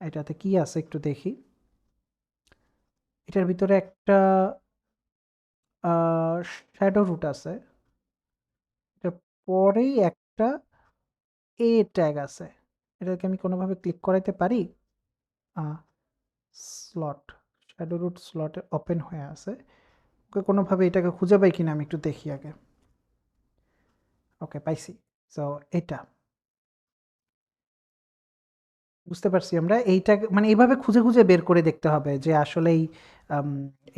এটাতে কি আছে একটু দেখি। এটার ভিতরে একটা শ্যাডো রুট আছে, এটার পরেই একটা এ ট্যাগ আছে, এটাকে আমি কোনোভাবে ক্লিক করাইতে পারি? স্লট, শ্যাডো রুট স্লটে ওপেন হয়ে আছে, ওকে কোনোভাবে এটাকে খুঁজে পাই কিনা আমি একটু দেখি আগে। ওকে, পাইছি। সো এটা বুঝতে পারছি আমরা এইটা মানে এইভাবে খুঁজে খুঁজে বের করে দেখতে হবে যে আসলেই আম,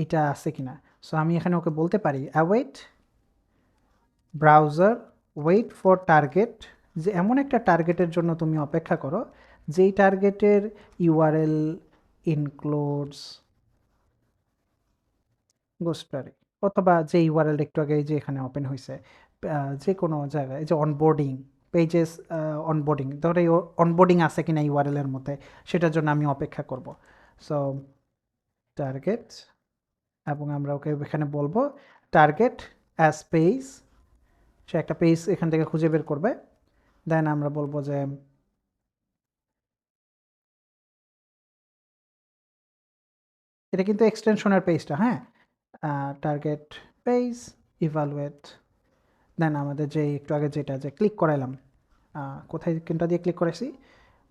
এটা আছে কিনা। সো আমি এখানে ওকে বলতে পারি await browser wait for target, যে এমন একটা টার্গেটের জন্য তুমি অপেক্ষা করো যেই টার্গেটের ইউআরএল ইনক্লুডস গোস্টারি, অথবা যে ইউআরএল একটু আগে যে এখানে ওপেন হয়েছে যে কোনো জায়গায়, এই যে অনবোর্ডিং পেজেস, অনবোর্ডিং ধরো এই অনবোর্ডিং আছে কিনা ইউআরএল এর মধ্যে, সেটার জন্য আমি অপেক্ষা করব। সো টার্গেট, এবং আমরা ওকে এখানে বলবো টার্গেট অ্যাজ পেজ, সে একটা পেজ এখান থেকে খুঁজে বের করবে। দেন আমরা বলবো যে এটা কিন্তু এক্সটেনশনের পেজটা, হ্যাঁ, টার্গেট পেজ ইভালুয়েট, দেন আমাদের যে একটু আগে যেটা যে ক্লিক করাইলাম, কোথায় কোনটা দিয়ে ক্লিক করাইছি,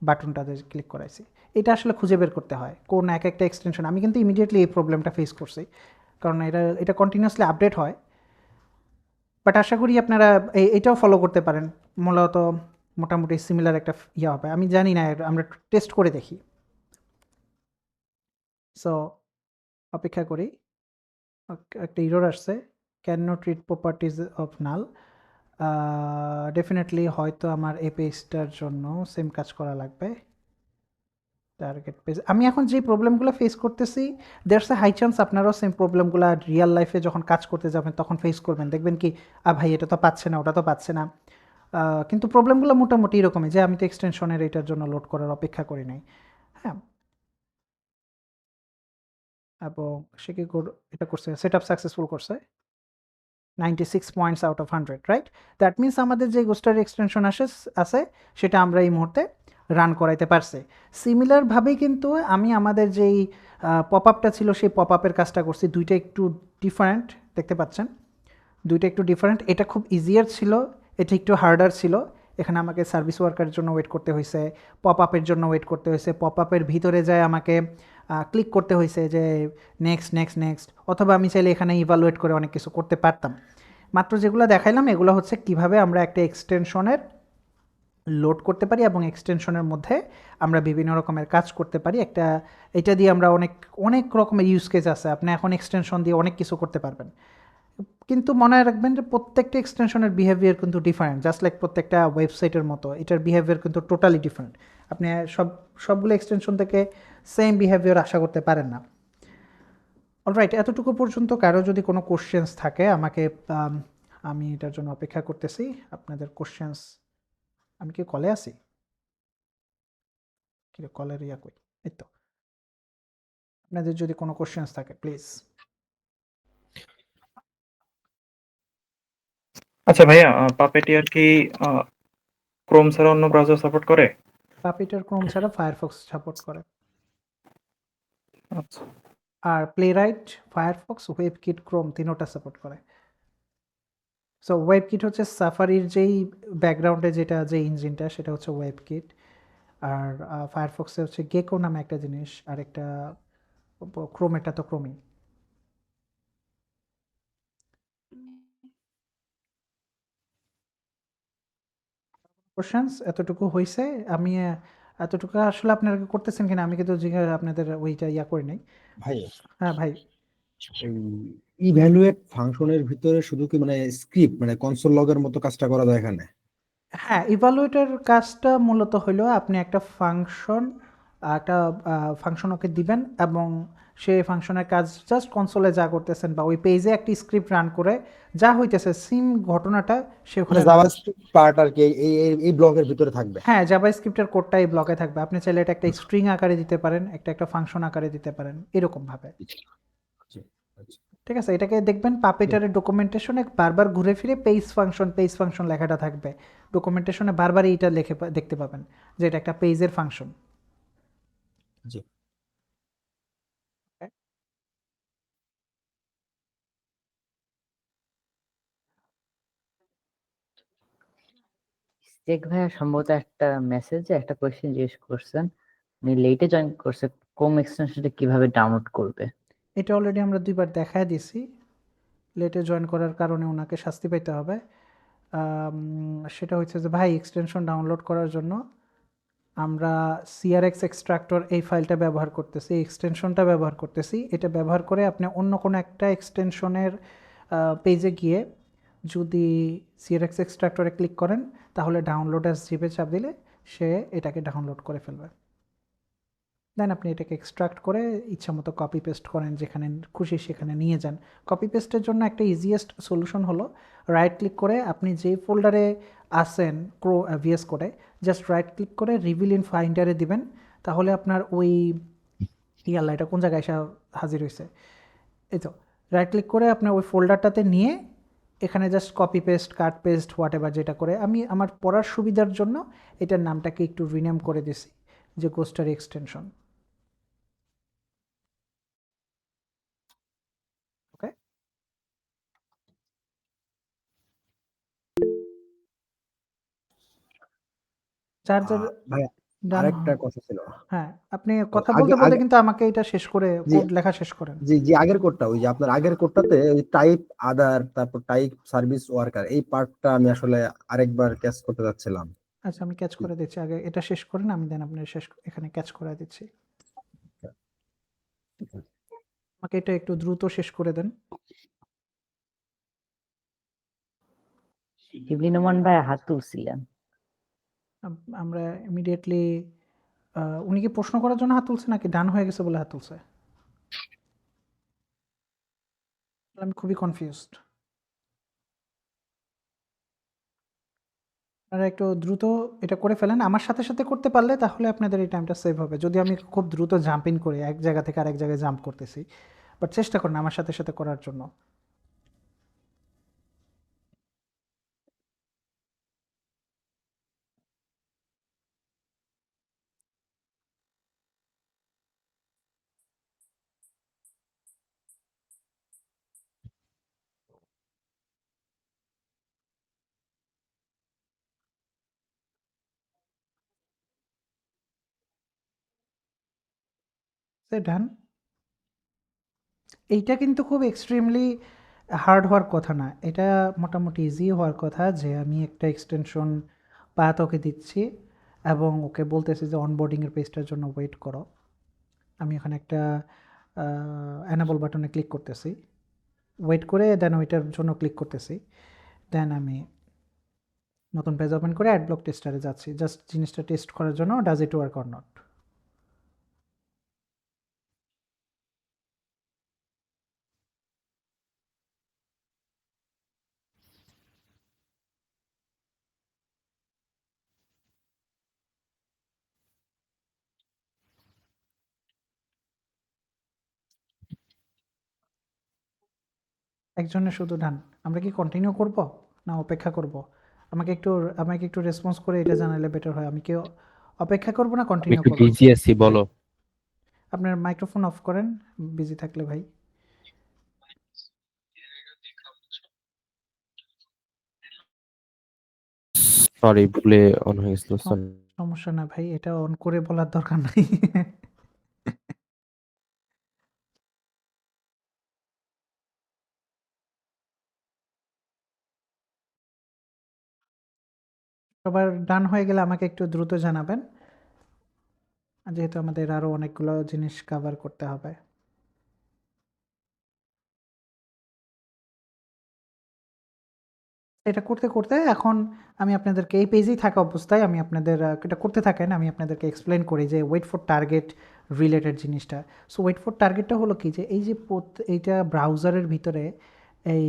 বাটনটা দিয়ে ক্লিক করাইছি, এটা আসলে খুঁজে বের করতে হয় কোন এক একটা এক্সটেনশন। আমি কিন্তু ইমিডিয়েটলি এই প্রবলেমটা ফেস করছি, কারণ এটা এটা কন্টিনিউয়াসলি আপডেট হয়। বাট আশা করি আপনারা এটাও ফলো করতে পারেন, মূলত মোটামুটি সিমিলার একটা ইয়ে হবে। আমি জানি না, আমরা টেস্ট করে দেখি। সো অপেক্ষা করি, একটা ইরর আসছে, can not read properties of null. Definitely হয়তো আমার এই পেজটার জন্য সেম কাজ করা লাগবে। টার্গেট পেজ, আমি এখন যে প্রবলেমগুলো ফেস করতেছি দেয়ার্স এ হাই চান্স আপনারাও সেম প্রবলেমগুলো রিয়েল লাইফে যখন কাজ করতে যাবেন তখন ফেস করবেন। দেখবেন কি ভাই এটা তো পাচ্ছে না, ওটা তো পাচ্ছে না। কিন্তু প্রবলেমগুলো মোটামুটি এরকমই যে আমি তো এক্সটেনশনের এটার জন্য লোড করার অপেক্ষা করি নাই। হ্যাঁ, এবং সে কি এটা করছে, সেট আপ সাকসেসফুল করছে 96 points out of 100, right? That means আমাদের যে গোস্টার এক্সটেনশন আছে সেটা আমরা এই মুহূর্তে রান করাইতে পারছি। সিমিলারভাবেই কিন্তু আমি আমাদের যেই পপ আপটা ছিল সেই পপ আপের কাজটা করছি, দুইটা একটু ডিফারেন্ট দেখতে পাচ্ছেন, দুইটা একটু ডিফারেন্ট। এটা খুব ইজিয়ার ছিল, এটা একটু হার্ডার ছিল। এখানে আমাকে সার্ভিস ওয়ার্কারের জন্য ওয়েট করতে হয়েছে, পপ আপের জন্য ওয়েট করতে হয়েছে, পপ আপের ভিতরে যায় আমাকে ক্লিক করতে হয়েছে যে নেক্সট নেক্সট নেক্সট, অথবা আমি চাইলে এখানে ইভালুয়েট করে অনেক কিছু করতে পারতাম। মাত্র যেগুলো দেখাইলাম এগুলো হচ্ছে কিভাবে আমরা একটা এক্সটেনশনের লোড করতে পারি এবং এক্সটেনশনের মধ্যে আমরা বিভিন্ন রকমের কাজ করতে পারি। একটা এটা দিয়ে আমরা অনেক অনেক রকমের ইউজ কেস আছে, আপনি এখন এক্সটেনশন দিয়ে অনেক কিছু করতে পারবেন। কিন্তু মনে রাখবেন যে প্রত্যেকটা এক্সটেনশনের বিহেভিয়ার কিন্তু ডিফারেন্ট, জাস্ট লাইক প্রত্যেকটা ওয়েবসাইটের মতো এটার বিহেভিয়ার কিন্তু টোটালি ডিফারেন্ট। আপনি সবগুলো এক্সটেনশন থেকে সেম বিহেভিয়ার আশা করতে পারেন না। অলরাইট, এতটুকু পর্যন্ত কারো যদি কোনো কোশ্চেন্স থাকে আমাকে, আমি এটার জন্য অপেক্ষা করতেছি আপনাদের কোশ্চেন্স। আমি কি কলে আছি? কি কলের ইয়া কই? এই তো, আপনাদের যদি কোনো কোশ্চেন্স থাকে প্লিজ। আচ্ছা ভাইয়া, পাপেটিয়ার কি ক্রোম ছাড়া অন্য ব্রাউজার সাপোর্ট করে? পাপিটার ক্রোম ছাড়া ফায়ারফক্স সাপোর্ট করে, আচ্ছা। আর প্লেরাইট, ফায়ারফক্স, ওয়েবকিট, ক্রোম তিনোটা সাপোর্ট করে। সো ওয়েবকিট হচ্ছে সাফারির যেই ব্যাকগ্রাউন্ডে যেটা যে ইঞ্জিনটা সেটা হচ্ছে ওয়েবকিট। আর ফায়ারফক্সে হচ্ছে গেকো নামে একটা জিনিস, আর একটা ক্রোমেটা তো ক্রোমই। কোশ্চেন্স এতটুকু হয়েছে। আমি এতটুকু আসলে আপনারা করতেছেন কিনা আমি কিন্তু আপনাদের ওইটা ইয়া করি নাই। ভাই, হ্যাঁ ভাই। এই ইভ্যালুয়েট ফাংশনের ভিতরে শুধু কি মানে স্ক্রিপ্ট মানে কনসোল লগের মতো কাজটা করা যায় এখানে? হ্যাঁ, ইভালুয়েটের কাজটা মূলত হলো আপনি একটা ফাংশন ওকে দিবেন এবং সেই ফাংশনের কাজ জাস্ট কনসোলে যা করতেছেন বা ওই পেজে একটি স্ক্রিপ্ট রান করে যা হইতেছে সেম ঘটনাটা সে মানে ওখানে জাভাস্ক্রিপ্ট পার্ট আর কি এই ব্লকের ভিতরে থাকবে। হ্যাঁ, জাভাস্ক্রিপ্টের কোডটা এই ব্লকে থাকবে। আপনি চাইলে এটা একটা স্ট্রিং আকারে দিতে পারেন, একটা একটা ফাংশন আকারে দিতে পারেন, এরকমভাবে। আচ্ছা, আচ্ছা। ঠিক আছে? এটাকে দেখবেন পাপেটারের ডকুমেন্টেশনে বারবার ঘুরে ফিরে পেজ ফাংশন লেখাটা থাকবে। ডকুমেন্টেশনে বারবারই এটা দেখতে পাবেন যে এটা একটা পেজের ফাংশন। জি। চেক ভাইয়া সম্ভবত একটা মেসেজে একটা কোয়েশ্চেন জিজ্ঞেস করছেন, উনি লেটে জয়েন করছে, কোম এক্সটেনশনটা কিভাবে ডাউনলোড করবে? এটা অলরেডি আমরা 2 বার দেখায় দিছি। লেটে জয়েন করার কারণে ওনাকে শাস্তি পেতে হবে। সেটা হচ্ছে যে ভাই এক্সটেনশন ডাউনলোড করার জন্য আমরা CRX এক্সট্রাক্টর এই ফাইলটা ব্যবহার করতেছি, এই এক্সটেনশনটা ব্যবহার করতেছি। এটা ব্যবহার করে আপনি অন্য কোনো একটা এক্সটেনশনের পেজে গিয়ে যদি CRX এক্সট্রাক্টরে ক্লিক করেন তাহলে ডাউনলোড অ্যাজ জিপে চাপ দিলে সে এটাকে ডাউনলোড করে ফেলবে। দেন আপনি এটাকে এক্সট্রাক্ট করে ইচ্ছামতো কপি পেস্ট করেন, যেখানে খুশি সেখানে নিয়ে যান। কপি পেস্টের জন্য একটা ইজিয়েস্ট সলিউশন হলো রাইট ক্লিক করে আপনি যেই ফোল্ডারে আসেন VS কোডে জাস্ট রাইট ক্লিক করে রিভিল ইন ফাইন্ডারে দিবেন, তাহলে আপনার ওই ইয়াল্লা এটা কোন জায়গায় এসে হাজির হয়েছে, এই তো রাইট ক্লিক করে আপনার ওই ফোল্ডারটাতে নিয়ে এখানে just copy paste cut paste whatever যেটা করে আমি আমার পড়ার সুবিধার জন্য এটার নামটাকে একটু রিনেম করে দিছি যে গোস্টারি এক্সটেনশন। ওকে, চার্জার ভাই ডান। আরেকটা কথা ছিল। হ্যাঁ, আপনি কথা আগে বলতে বলতে আগে কিন্তু আমাকে এটা শেষ করে জি কোড লেখা শেষ করেন। জি জি আগের কোডটা, ওই যে আপনার আগের কোডটাতে ওই টাইপ আদার, তারপর টাইপ সার্ভিস ওয়ার্কার, এই পার্টটা আমি আসলে আরেকবার ক্যাচ করতে যাচ্ছিলাম। আচ্ছা আমি ক্যাচ করে দিচ্ছি, আগে এটা শেষ করেন আমি দেন আপনার শেষ এখানে ক্যাচ করে দিচ্ছি। আমাকে এটা একটু দ্রুত শেষ করে দেন। শিবলি নোমান ভাই হাত তুলছিলেন। আমরা ইমিডিয়েটলি উনি কি প্রশ্ন করার জন্য হাত তুলছে নাকি ডান হয়ে গেছে বলে হাত তুলছে? আমি খুবই কনফিউজড। আপনারা একটু দ্রুত এটা করে ফেলেন আমার সাথে সাথে করতে পারলে, তাহলে আপনাদের এই টাইমটা সেভ হবে। যদি আমি খুব দ্রুত জাম্প ইন করি, এক জায়গা থেকে আরেক জায়গায় জাম্প করতেছি, বাট চেষ্টা করেন আমার সাথে সাথে করার জন্য। ডান। এইটা কিন্তু খুব এক্সট্রিমলি হার্ড হওয়ার কথা না, এটা মোটামুটি ইজি হওয়ার কথা যে আমি একটা এক্সটেনশন পাথ ওকে দিচ্ছি এবং ওকে বলতেছি যে অনবোর্ডিংয়ের পেজটার জন্য ওয়েট করো। আমি এখানে একটা অ্যানাবল বাটনে ক্লিক করতেছি, ওয়েট করে দেন ওইটার জন্য ক্লিক করতেছি, দেন আমি নতুন পেজ ওপেন করে অ্যাডব্লক টেস্টারে যাচ্ছি জাস্ট জিনিসটা টেস্ট করার জন্য does it work or not. একজনের শুধু ডান। আমরা কি কন্টিনিউ করব না অপেক্ষা করব? আমাকে একটু রেসপন্স করে এটা জানালে বেটার হয়। আমি কি অপেক্ষা করব না আমি কন্টিনিউ একটু করব? বিজি আছি, বলো। আপনার মাইক্রোফোন অফ করেন বিজি থাকলে ভাই। সরি, ভুলে অন হয়ে গেছিল। সম- সমস্যা না ভাই, এটা অন করে বলার দরকার নাই। সবার ডান হয়ে গেলে আমাকে একটু দ্রুত জানাবেন, যেহেতু আমাদের আরো অনেকগুলো জিনিস কভার করতে হবে। এটা করতে করতে এখন আমি আপনাদেরকে এই পেজেই থাকা অবস্থায় আমি আপনাদের এটা করতে থাকেন, আমি আপনাদেরকে এক্সপ্লেন করি যে ওয়েট ফর টার্গেট রিলেটেড জিনিসটা। সো ওয়েট ফর টার্গেটটা হলো কি, যে এই যে এইটা ব্রাউজারের ভিতরে এই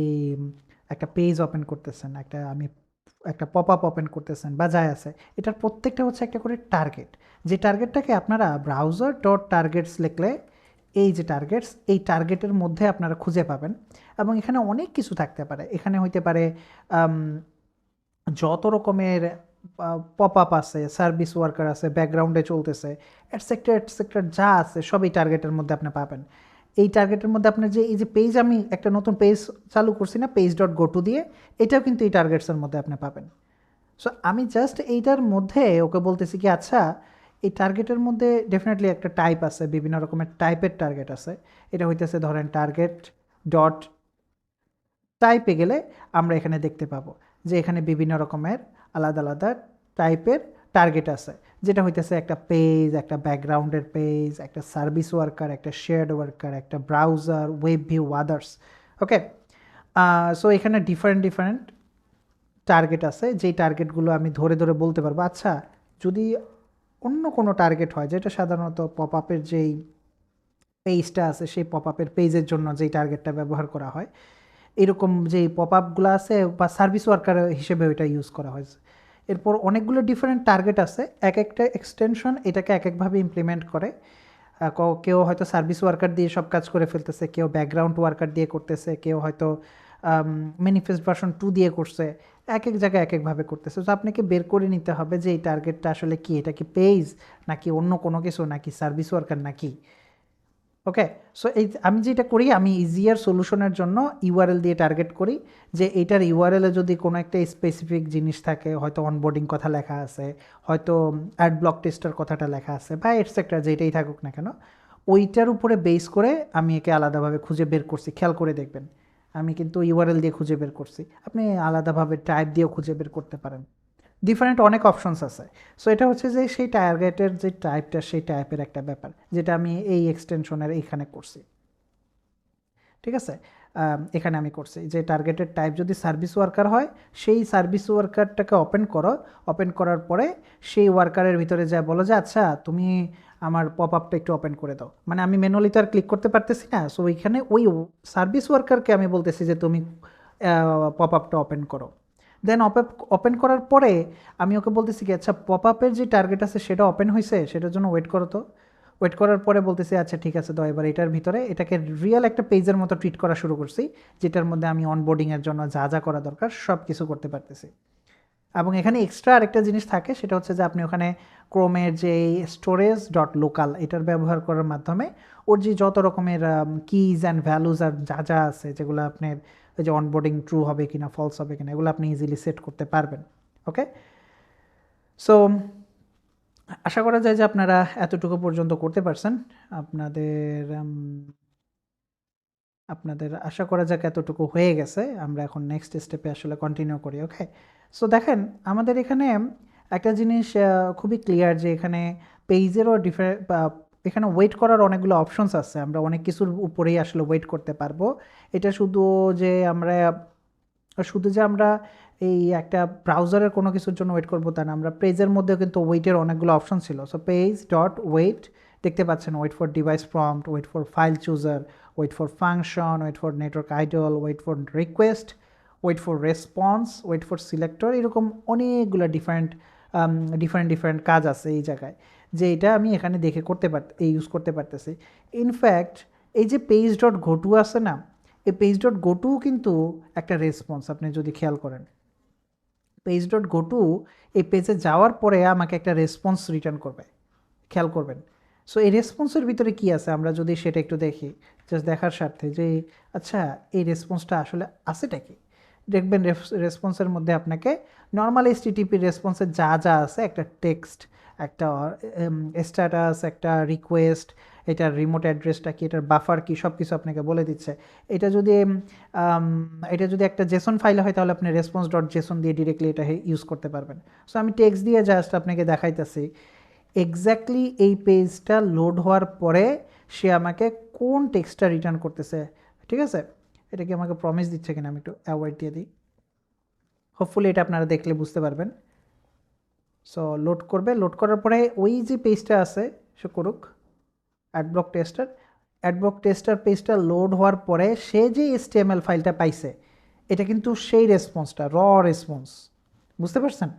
একটা পেজ ওপেন করতেছেন, একটা পপ আপ ওপেন করতেছেন বা যায় আছে, এটার প্রত্যেকটা হচ্ছে একটা করে টার্গেট। যে টার্গেটটাকে আপনারা ব্রাউজার ডট টার্গেটস লিখলে এই যে টার্গেটস, এই টার্গেটের মধ্যে আপনারা খুঁজে পাবেন। এবং এখানে অনেক কিছু থাকতে পারে, এখানে হইতে পারে যত রকমের পপ আপ আছে, সার্ভিস ওয়ার্কার আছে, ব্যাকগ্রাউন্ডে চলতেছে, এটসেট্রা এটসেট্রা যা আছে সবই টার্গেটের মধ্যে আপনি পাবেন। এই টার্গেটের মধ্যে আপনার যে এই যে পেজ, আমি একটা নতুন পেজ চালু করছি না পেজ ডট গো টু দিয়ে, এটাও কিন্তু এই টার্গেটসের মধ্যে আপনি পাবেন। সো আমি জাস্ট এইটার মধ্যে ওকে বলতেছি কি আচ্ছা এই টার্গেটের মধ্যে ডেফিনেটলি একটা টাইপ আছে, বিভিন্ন রকমের টাইপের টার্গেট আছে। এটা হইতেছে ধরেন টার্গেট ডট টাইপে গেলে আমরা এখানে দেখতে পাবো যে এখানে বিভিন্ন রকমের আলাদা আলাদা টাইপের টার্গেট আছে, যেটা হইতেছে একটা পেজ, একটা ব্যাকগ্রাউন্ডের পেজ, একটা সার্ভিস ওয়ার্কার, একটা শেয়ার্ড ওয়ার্কার, একটা ব্রাউজার, ওয়েব ভিউ, আদার্স। ওকে, সো এখানে ডিফারেন্ট ডিফারেন্ট টার্গেট আছে, যেই টার্গেটগুলো আমি ধরে ধরে বলতে পারবো আচ্ছা যদি অন্য কোনো টার্গেট হয়, যেটা সাধারণত পপ আপের যেই পেজটা আছে সেই পপ আপের পেজের জন্য যেই টার্গেটটা ব্যবহার করা হয়, এরকম যে পপ আপগুলো আছে বা সার্ভিস ওয়ার্কার হিসেবে ওইটা ইউজ করা হয়েছে। এরপর অনেকগুলো ডিফারেন্ট টার্গেট আছে, এক একটা এক্সটেনশন এটাকে এক একভাবে ইমপ্লিমেন্ট করে। কেউ হয়তো সার্ভিস ওয়ার্কার দিয়ে সব কাজ করে ফেলতেছে, কেউ ব্যাকগ্রাউন্ড ওয়ার্কার দিয়ে করতেছে, কেউ হয়তো ম্যানিফেস্ট ভার্সন 2 দিয়ে করছে, এক এক জায়গায় এক একভাবে করতেছে। তো আপনাকে বের করে নিতে হবে যে এই টার্গেটটা আসলে কি, এটা কি পেজ নাকি অন্য কোনো কিছু, নাকি সার্ভিস ওয়ার্কার নাকি। ওকে, সো এই আমি যেটা করি, আমি ইজিয়ার সলিউশনের জন্য ইউআরএল দিয়ে টার্গেট করি, যে এইটার ইউআরএলে যদি কোনো একটা স্পেসিফিক জিনিস থাকে, হয়তো অনবোর্ডিং কথা লেখা আছে, হয়তো অ্যাড ব্লক টেস্টার কথাটা লেখা আছে, বা এটসেট্রা যেটাই থাকুক না কেন, ওইটার উপরে বেস করে আমি একে আলাদাভাবে খুঁজে বের করছি। খেয়াল করে দেখবেন আমি কিন্তু ইউআরএল দিয়ে খুঁজে বের করছি, আপনি আলাদাভাবে টাইপ দিয়েও খুঁজে বের করতে পারেন, ডিফারেন্ট অনেক অপশনস আছে। সো এটা হচ্ছে যে সেই টার্গেটের যে টাইপটা, সেই টাইপের একটা ব্যাপার, যেটা আমি এই এক্সটেনশনের এইখানে করছি। ঠিক আছে, এখানে আমি করছি যে টার্গেটের টাইপ যদি সার্ভিস ওয়ার্কার হয়, সেই সার্ভিস ওয়ার্কারটাকে ওপেন করো, ওপেন করার পরে সেই ওয়ার্কারের ভিতরে যা বলো যে আচ্ছা তুমি আমার পপ আপটা একটু ওপেন করে দাও, মানে আমি ম্যানুয়ালি তো আর ক্লিক করতে পারতেছি না। সো ওইখানে ওই সার্ভিস ওয়ার্কারকে আমি বলতেছি যে তুমি পপ আপটা ওপেন করো। দেন ওপেন করার পরে আমি ওকে বলতেছি কি আচ্ছা পপ আপের যে টার্গেট আছে সেটা ওপেন হয়েছে, সেটার জন্য ওয়েট করো। তো ওয়েট করার পরে বলতেছি আচ্ছা ঠিক আছে, তো এবার এটার ভিতরে এটাকে রিয়েল একটা পেজের মতো ট্রিট করা শুরু করছি, যেটার মধ্যে আমি অনবোর্ডিংয়ের জন্য যা যা করা দরকার সব কিছু করতে পারতেছি। এবং এখানে এক্সট্রা আরেকটা জিনিস থাকে, সেটা হচ্ছে যে আপনি ওখানে ক্রোমের যে স্টোরেজ ডট লোকাল এটার ব্যবহার করার মাধ্যমে ওর যে যত রকমের কিজ অ্যান্ড ভ্যালুজ আর যা যা আছে, যেগুলো আপনার ওই যে অনবোর্ডিং ট্রু হবে কিনা ফলস হবে কিনা, এগুলো আপনি ইজিলি সেট করতে পারবেন। ওকে, সো আশা করা যায় যে আপনারা এতটুকু পর্যন্ত করতে পারছেন। আপনাদের আশা করা যাক এতটুকু হয়ে গেছে। আমরা এখন নেক্সট স্টেপে আসলে কন্টিনিউ করি। ওকে, সো দেখেন আমাদের এখানে একটা জিনিস খুবই ক্লিয়ার, যে এখানে পেজেরও এখানে ওয়েট করার অনেকগুলো অপশনস আছে, আমরা অনেক কিছুর উপরেই আসলে ওয়েট করতে পারবো। এটা শুধু যে আমরা এই একটা ব্রাউজারের কোনো কিছুর জন্য ওয়েট করবো তা না, আমরা পেজের মধ্যেও কিন্তু ওয়েটের অনেকগুলো অপশন ছিল। সো পেজ ডট ওয়েট দেখতে পাচ্ছেন, wait for device prompt, wait for file chooser, wait for function, wait for network idle, wait for request, wait for response, wait for selector, এরকম অনেকগুলো ডিফারেন্ট কাজ আছে এই জায়গায়, যে এটা আমি এখানে দেখে ইউজ করতে পারতেছি। ইনফ্যাক্ট এই যে পেজ ডট গোটু আছে না, এই পেজ ডট গোটু কিন্তু একটা রেসপন্স, আপনি যদি খেয়াল করেন পেজ ডট গোটু এই পেজে যাওয়ার পরে আমাকে একটা রেসপন্স রিটার্ন করবে, খেয়াল করবেন। সো এই রেসপন্সের ভিতরে কি আছে আমরা যদি সেটা একটু দেখি, জাস্ট দেখার স্বার্থে যে আচ্ছা এই রেসপন্সটা আসলে আছেটা কি, দেখবেন রেসপন্সের মধ্যে আপনাকে নর্মাল HTTP রেসপন্সের যা যা আছে, একটা টেক্সট, একটা স্ট্যাটাস, একটা রিকোয়েস্ট, এটার রিমোট অ্যাড্রেসটা কি, এটার বাফার কি, সব কিছু আপনাকে বলে দিচ্ছে। এটা যদি একটা জেসন ফাইল হয় তাহলে আপনি রেসপন্স ডট জেসন দিয়ে ডিরেক্টলি এটা ইউজ করতে পারবেন। সো আমি টেক্সট দিয়ে জাস্ট আপনাকে দেখাইতেছি এক্স্যাক্টলি এই পেজটা লোড হওয়ার পরে সে আমাকে কোন টেক্সটটা রিটার্ন করতেছে। ঠিক আছে, এটা কি আমাকে প্রমিস দিচ্ছে কিনা, আমি একটু অ্যাভয়েড দিয়ে দিই, হোপফুলি এটা আপনারা দেখলে বুঝতে পারবেন। সো লোড করবে, লোড করার পরে ওই যে পেজটা আছে সে করুক, অ্যাডব্লক টেস্টার পেজটা লোড হওয়ার পরে সে যে HTML ফাইলটা পাইছে, এটা কিন্তু সেই রেসপন্সটা রেসপন্স, বুঝতে পারছেন?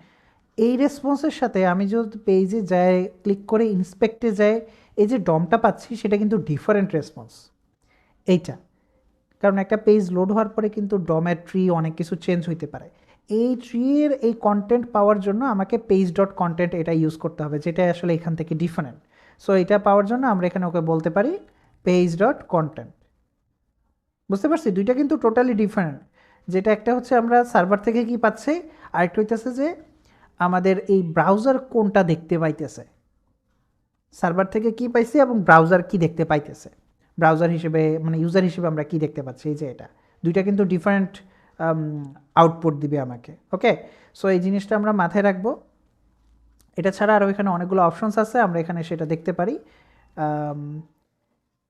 এই রেসপন্সের সাথে আমি যদি পেজে যাই, ক্লিক করে ইন্সপেক্টে যাই, এই যে ডমটা পাচ্ছি সেটা কিন্তু ডিফারেন্ট রেসপন্স এইটা, কারণ একটা পেজ লোড হওয়ার পরে কিন্তু ডমের ট্রি অনেক কিছু চেঞ্জ হইতে পারে। এই ট্রির এই কন্টেন্ট পাওয়ার জন্য আমাকে পেজ ডট কন্টেন্ট এটা ইউজ করতে হবে, যেটা আসলে এখান থেকে ডিফারেন্ট। সো এটা পাওয়ার জন্য আমরা এখানে ওকে বলতে পারি পেজ ডট কন্টেন্ট। বুঝতে পারছি, দুইটা কিন্তু টোটালি ডিফারেন্ট। যেটা একটা হচ্ছে আমরা সার্ভার থেকে কি পাচ্ছি, আরেকটা হইতেছে যে আমাদের এই ব্রাউজার কোনটা দেখতে পাইতেছে, সার্ভার থেকে কি পাইছি এবং ব্রাউজার কি দেখতে পাইতেছে। ব্রাউজার হিসেবে মানে ইউজার হিসেবে আমরা কি দেখতে পাচ্ছি, এই যে এটা দুইটা কিন্তু ডিফারেন্ট আউটপুট দিবে আমাকে। ওকে, সো এই জিনিসটা আমরা মাথায় রাখবো। এটা ছাড়া আরও এখানে অনেকগুলো অপশনস আছে, আমরা এখানে সেটা দেখতে পারি।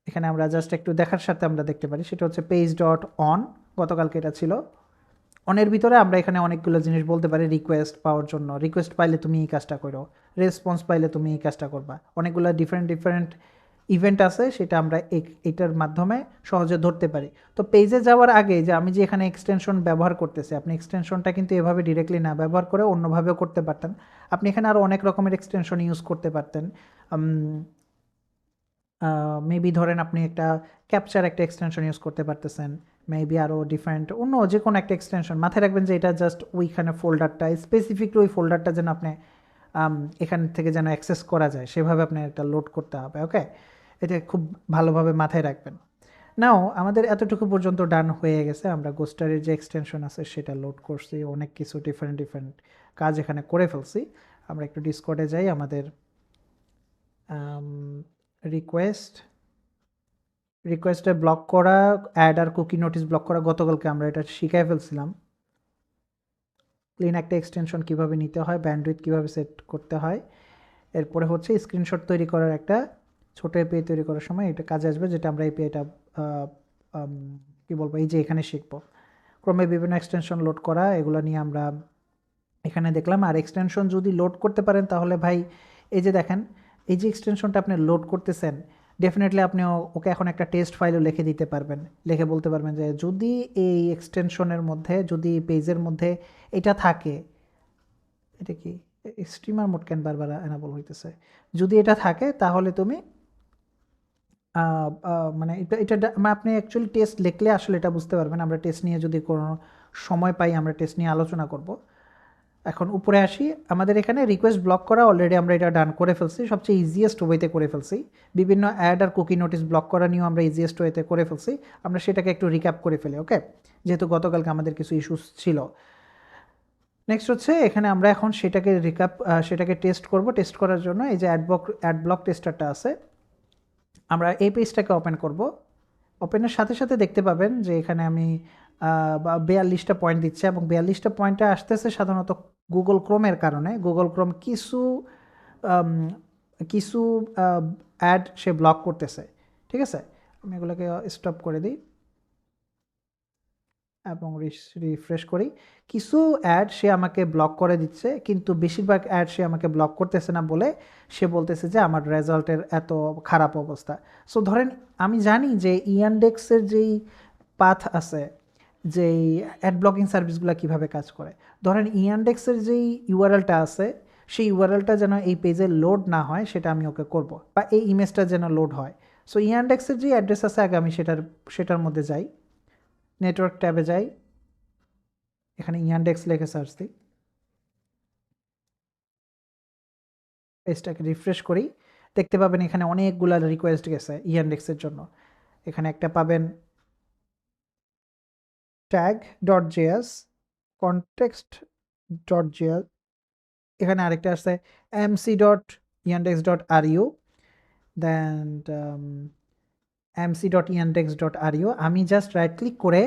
এখানে আমরা জাস্ট একটু দেখার সাথে আমরা দেখতে পারি, সেটা হচ্ছে পেজ ডট অন, গতকালকে এটা ছিল। অনের ভিতরে আমরা এখানে অনেকগুলো জিনিস বলতে পারি রিকোয়েস্ট পাওয়ার জন্য, রিকোয়েস্ট পাইলে তুমি এই কাজটা করো, রেসপন্স পাইলে তুমি এই কাজটা করবা, অনেকগুলো ডিফারেন্ট ইভেন্ট আছে, সেটা আমরা এটার মাধ্যমে সহজে ধরতে পারি। তো পেজে যাওয়ার আগে যে আমি যে এখানে এক্সটেনশন ব্যবহার করতেছি, আপনি এক্সটেনশনটা কিন্তু এভাবে ডিরেক্টলি না ব্যবহার করে অন্যভাবেও করতে পারতেন। আপনি এখানে আরও অনেক রকমের এক্সটেনশন ইউজ করতে পারতেন। মেবি ধরেন আপনি একটা ক্যাপচার একটা এক্সটেনশন ইউজ করতে পারতেছেন, মেবি আরও ডিফারেন্ট অন্য যে কোনো একটা এক্সটেনশন। মাথায় রাখবেন যে এটা জাস্ট ওইখানে ফোল্ডারটা, স্পেসিফিকলি ওই ফোল্ডারটা যেন আপনি এখান থেকে যেন অ্যাক্সেস করা যায় সেভাবে আপনি একটা লোড করতে হবে। ওকে, এটা খুব ভালোভাবে মাথায় রাখবেন। নাও আমাদের এতটুকু পর্যন্ত ডান হয়ে গেছে, আমরা গোস্টারের যে এক্সটেনশন আছে সেটা লোড করছি, অনেক কিছু ডিফারেন্ট কাজ এখানে করে ফেলছি। আমরা একটু ডিসকর্ডে যাই, আমাদের রিকোয়েস্টে ব্লক করা, অ্যাড আর কুকি নোটিস ব্লক করা, গতকালকে আমরা এটা শিখাই ফেলছিলাম। ক্লিন একটা এক্সটেনশন কিভাবে নিতে হয়, ব্যান্ডউইথ কিভাবে সেট করতে হয়। এরপরে হচ্ছে স্ক্রিনশট তৈরি করার একটা ছোটো এপিআই তৈরি করার সময় এটা কাজে আসবে, যেটা আমরা এপিআইটা কী বলবো, এই যে এখানে শিখবো। ক্রমে বিভিন্ন এক্সটেনশন লোড করা, এগুলো নিয়ে আমরা এখানে দেখলাম। আর এক্সটেনশন যদি লোড করতে পারেন তাহলে ভাই এই যে দেখেন, এই যে এক্সটেনশনটা আপনি লোড করতেছেন, ডেফিনেটলি আপনি ওকে এখন একটা টেস্ট ফাইলও লিখে দিতে পারবেন, লিখে বলতে পারবেন যে যদি এই এক্সটেনশনের মধ্যে, যদি পেজের মধ্যে এটা থাকে, এটা কি স্ট্রিমার মোড কেন বারবার এনাবল হইতেছে, যদি এটা থাকে তাহলে তুমি মানে এটা মানে আপনি অ্যাকচুয়ালি টেস্ট লিখলে আসলে এটা বুঝতে পারবেন। আমরা টেস্ট নিয়ে যদি কোনো সময় পাই আমরা টেস্ট নিয়ে আলোচনা করব। এখন উপরে আসি, আমাদের এখানে রিকোয়েস্ট ব্লক করা অলরেডি আমরা এটা ডান করে ফেলছি, সবচেয়ে ইজিয়েস্ট ওয়েতে করে ফেলছি। বিভিন্ন অ্যাড আর কুকি নোটিস ব্লক করা নিয়েও আমরা ইজিয়েস্ট ওয়েতে করে ফেলছি। আমরা সেটাকে একটু রিক্যাপ করে ফেলি। ওকে, যেহেতু গতকালকে আমাদের কিছু ইস্যুস ছিল। নেক্সট হচ্ছে এখানে আমরা এখন সেটাকে টেস্ট করব। টেস্ট করার জন্য এই যে অ্যাড ব্লক টেস্টারটা আছে, আমরা এই পেজটাকে ওপেন করব। ওপেনের সাথে সাথে দেখতে পাবেন যে এখানে আমি 42টা পয়েন্ট দিচ্ছে, এবং 42টা পয়েন্টে আসতেছে সাধারণত গুগল ক্রোমের কারণে। গুগল ক্রোম কিছু অ্যাড সে ব্লক করতেছে। ঠিক আছে, আমি এগুলোকে স্টপ করে দিই এবং রিফ্রেশ করি। কিছু অ্যাড সে আমাকে ব্লক করে দিচ্ছে, কিন্তু বেশিরভাগ অ্যাড সে আমাকে ব্লক করতেছে না বলে সে বলতেছে যে আমার রেজাল্টের এত খারাপ অবস্থা। সো ধরেন আমি জানি যে ইয়ানডেক্সের যেই পাথ আছে, যেই অ্যাড ব্লকিং সার্ভিসগুলো কীভাবে কাজ করে, ধরেন ইয়ানডেক্সের যেই ইউআরএলটা আছে সেই ইউআরএলটা যেন এই পেজে লোড না হয় সেটা আমি ওকে করব, বা এই ইমেজটা যেন লোড হয়। সো ইয়ানডেক্সের যে অ্যাড্রেস আছে আগে আমি সেটার মধ্যে যাই, নেটওয়ার্ক ট্যাবে যাই, এখানে ইয়ানডেক্স লিখে সার্চ দিই, পেজটাকে রিফ্রেশ করি, দেখতে পাবেন এখানে অনেকগুলো রিকোয়েস্ট গেছে ইয়ানডেক্সের জন্য। এখানে একটা পাবেন tag.js, context.js, এখানে আরেকটা আছে mc.yandex.ru, দেন mc.yandex.ru। আমি জাস্ট রাইট ক্লিক করে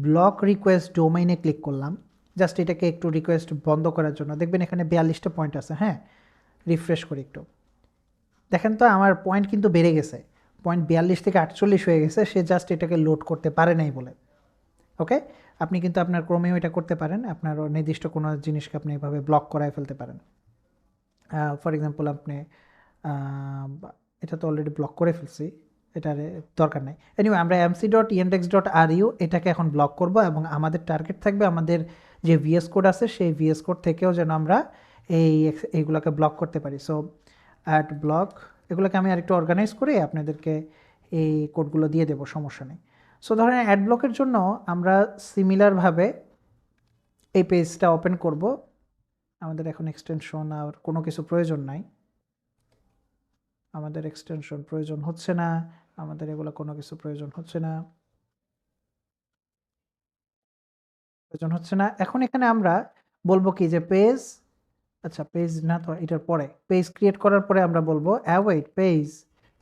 ব্লক রিকোয়েস্ট ডোমেইনে ক্লিক করলাম, জাস্ট এটাকে একটু রিকোয়েস্ট বন্ধ করার জন্য। দেখবেন এখানে 42টা পয়েন্ট আছে। হ্যাঁ, রিফ্রেশ করি একটু, দেখেন তো আমার পয়েন্ট কিন্তু বেড়ে গেছে, পয়েন্ট 42 থেকে 48 হয়ে গেছে, সে জাস্ট এটাকে লোড করতে পারে নাই বলে। ওকে, আপনি কিন্তু আপনার ক্রমেও এটা করতে পারেন, আপনার নির্দিষ্ট কোনো জিনিসকে আপনি এভাবে ব্লক করায় ফেলতে পারেন। ফর এক্সাম্পল আপনি এটা তো অলরেডি ব্লক করে ফেলছি, এটার দরকার নাই। এনিওয়ে আমরা mc.yandex.ru এটাকে এখন ব্লক করব, এবং আমাদের টার্গেট থাকবে আমাদের যে ভিএস কোড আছে সেই ভিএস কোড থেকেও যেন আমরা এইগুলোকে ব্লক করতে পারি। সো অ্যাড ব্লক, এগুলোকে আমি আরেকটু অর্গানাইজ করে আপনাদেরকে এই কোডগুলো দিয়ে দেবো, সমস্যা নেই। সো ধরেন অ্যাড ব্লকের জন্য আমরা সিমিলারভাবে এই পেজটা ওপেন করব। আমাদের এখন এক্সটেনশন আর কোনো কিছু প্রয়োজন নাই, আমাদের এক্সটেনশন প্রয়োজন হচ্ছে না, আমাদের এগুলো কোনো কিছু প্রয়োজন হচ্ছে না। এখন এখানে আমরা বলবো কি যে পেজ আচ্ছা পেজ না তো, এটার পরে পেজ ক্রিয়েট করার পরে আমরা বলবো await page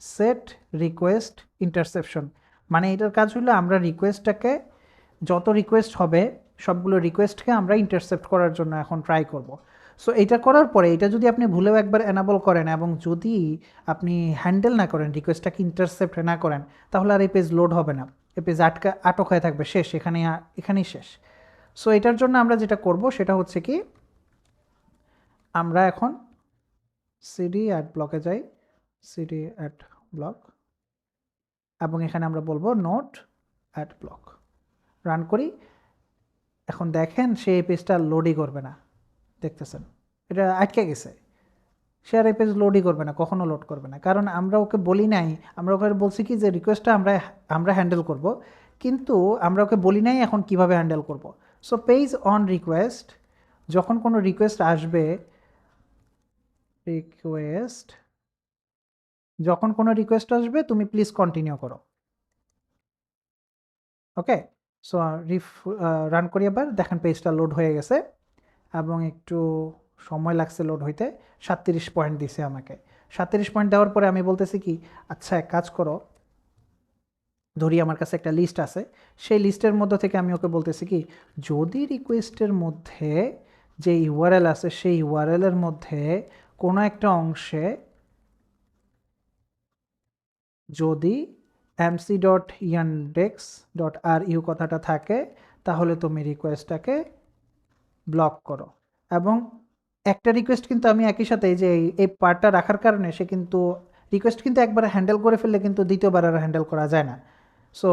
set request interception. মানে এটার কাজ হলো আমরা রিকোয়েস্টটাকে, যত রিকোয়েস্ট হবে সবগুলো রিকোয়েস্টকে আমরা ইন্টারসেপ্ট করার জন্য এখন ট্রাই করব। সো এটা করার পরে এটা যদি আপনি ভুলেও একবার এনাবল করেন এবং যদি আপনি হ্যান্ডেল না করেন, রিকোয়েস্টটাকে ইন্টারসেপ্ট না করেন, তাহলে আর এই পেজ লোড হবে না, এই পেজ আটক হয়ে থাকবে, শেষ, এখানেই শেষ। সো এটার জন্য আমরা যেটা করব সেটা হচ্ছে কি, আমরা এখন সিডি অ্যাড ব্লকে যাই, সিডি অ্যাড ব্লক, এবং এখানে আমরা বলবো নোট অ্যাড ব্লক, রান করি। এখন দেখেন সে এই পেজটা লোডই করবে না, দেখতেছেন এটা আটকে গেছে, সে আর এই পেজ লোডই করবে না, কখনো লোড করবে না, কারণ আমরা ওকে বলি নাই, আমরা ওকে বলছি কি যে রিকোয়েস্টটা আমরা হ্যান্ডেল করব, কিন্তু আমরা ওকে বলি নাই এখন কিভাবে হ্যান্ডেল করব। সো পেজ অন রিকোয়েস্ট, যখন কোনো রিকোয়েস্ট আসবে, যখন কোনো রিকোয়েস্ট আসবে তুমি প্লিজ কন্টিনিউ করো। ওকে, সো রান করি এবার, দেখেন পেজটা লোড হয়ে গেছে এবং একটু সময় লাগছে লোড হইতে। 37 পয়েন্ট দিছে আমাকে। 37 পয়েন্ট দেওয়ার পরে আমি বলতেছি কি, আচ্ছা এক কাজ করো, ধরি আমার কাছে একটা লিস্ট আছে, সেই লিস্টের মধ্যে থেকে আমি ওকে বলতেছি কি, যদি রিকোয়েস্টের মধ্যে যে ইউআরএল আছে সেই ইউআরএলের মধ্যে কোনো একটা অংশে যদি mc.yandex.ru কথাটা থাকে তাহলে তুমি রিকোয়েস্টটাকে ব্লক করো। এবং একটা রিকোয়েস্ট কিন্তু আমি একই সাথে এই যে এই পার্টটা রাখার কারণে সে কিন্তু রিকোয়েস্ট কিন্তু একবার হ্যান্ডেল করে ফেললে কিন্তু দ্বিতীয়বার আর হ্যান্ডেল করা যায় না। সো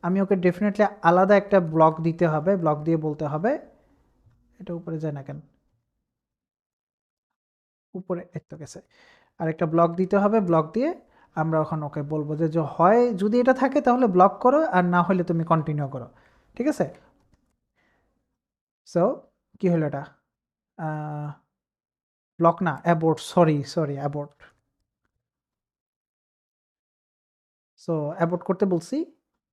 আমি ওকে ডেফিনেটলি আলাদা একটা ব্লক দিতে হবে, ব্লক দিয়ে বলতে হবে, এটা উপরে যায় না কেন, উপরে এই তো গেছে, আরেকটা ব্লক দিতে হবে, ব্লক দিয়ে আমরা ওখানে ওকে বলবো যে হয় যদি এটা থাকে তাহলে ব্লক করো, আর না হলে তুমি কন্টিনিউ করো, ঠিক আছে। সো কি হলো এটা, ব্লক না, অ্যাবোর্ট, সরি অ্যাবোর্ট। সো অ্যাবোর্ট করতে বলছি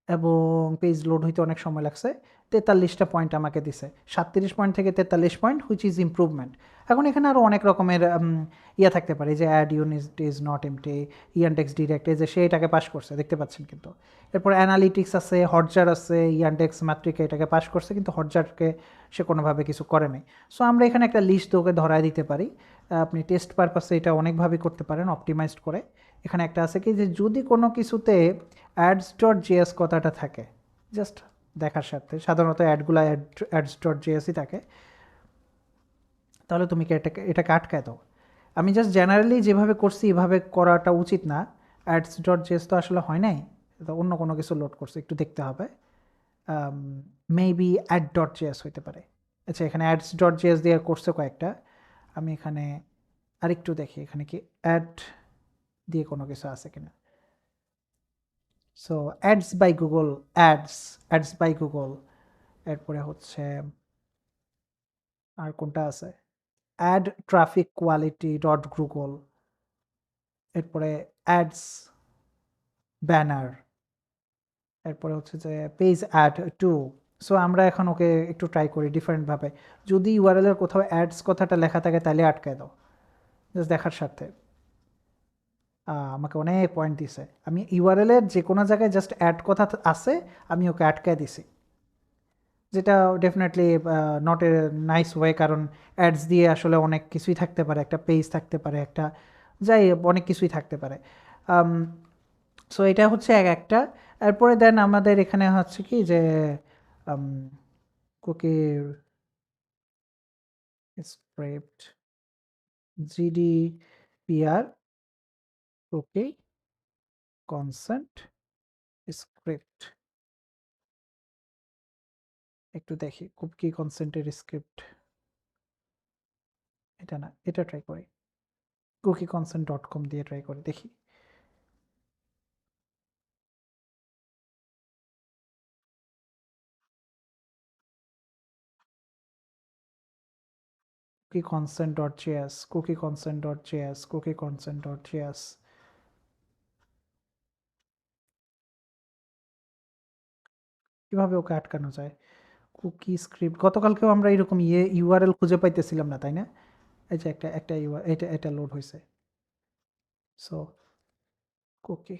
এবং পেজ লোড হইতে অনেক সময় লাগছে। 43টা পয়েন্ট আমাকে দিছে, 37 পয়েন্ট থেকে 43 পয়েন্ট, হুইচ ইজ ইমপ্রুভমেন্ট। এখন এখানে আরও অনেক রকমের ইয়ে থাকতে পারে, যে ad unit is not empty, Yandex direct, যে সে এটাকে পাস করছে দেখতে পাচ্ছেন কিন্তু। এরপর অ্যানালিটিক্স আছে, হটজার আছে, ইয়ানডেক্স ম্যাট্রিকে এটাকে পাস করছে, কিন্তু হটজারকে সে কোনোভাবে কিছু করে নাই। সো আমরা এখানে একটা লিস্ট ওকে ধরায় দিতে পারি। আপনি টেস্ট পারপাসে এটা অনেকভাবে করতে পারেন অপটিমাইজড করে। এখানে একটা আছে কি, যে যদি কোনো কিছুতে ads.js কথাটা থাকে, জাস্ট দেখার সাথে, সাধারণত অ্যাডগুলো ads.jsই থাকে, তাহলে তুমি কি এটাকে আটকায় দাও। আমি জাস্ট জেনারেলি যেভাবে করছি এভাবে করাটা উচিত না, ads.js তো আসলে হয় নাই, তো অন্য কোনো কিছু লোড করছে, একটু দেখতে হবে, মেবি add.js হইতে পারে। আচ্ছা এখানে ads.js দিয়ে করছে কয়েকটা, আমি এখানে আরেকটু দেখি এখানে কি অ্যাড দিয়ে কোনো কিছু আছে কিনা। So ads by Google, ads by Google, এরপরে হচ্ছে আর কোনটা আছে, ad traffic quality dot Google, এরপরে অ্যাডস ব্যানার, এরপরে হচ্ছে যে পেজ অ্যাড টু। সো আমরা এখন ওকে একটু ট্রাই করি ডিফারেন্টভাবে, যদি ইউআরএলের কোথাও অ্যাডস কথাটা লেখা থাকে তাহলে আটকায় দাও, জাস্ট দেখার সাথে। আমাকে অনেক পয়েন্ট দিছে, আমি ইউআরএলের যে কোনো জায়গায় জাস্ট অ্যাড কথা আছে আমি ওকে আটকায় দিছি, যেটা definitely not a nice way, কারণ অ্যাডস দিয়ে আসলে অনেক কিছুই থাকতে পারে, একটা পেজ থাকতে পারে, একটা যাই অনেক কিছুই থাকতে পারে। সো এটা হচ্ছে একটা। এরপরে দেন আমাদের এখানে হচ্ছে কি যে কুকির script, GDPR cookie consent script, একটু দেখি কুকি কনসেন্টের স্ক্রিপ্ট, এটা না, এটা ট্রাই করি, cookieconsent.com দিয়ে ট্রাই করে দেখি। cookieconsent.js কিভাবে ওকে আটকানো যায়, কুকি স্ক্রিপ্ট, গতকালকেও আমরা এরকম ইউআরএল খুঁজে পাইতেছিলাম না, তাই না? এই যে একটা এটা লোড হয়েছে। সো কুকি,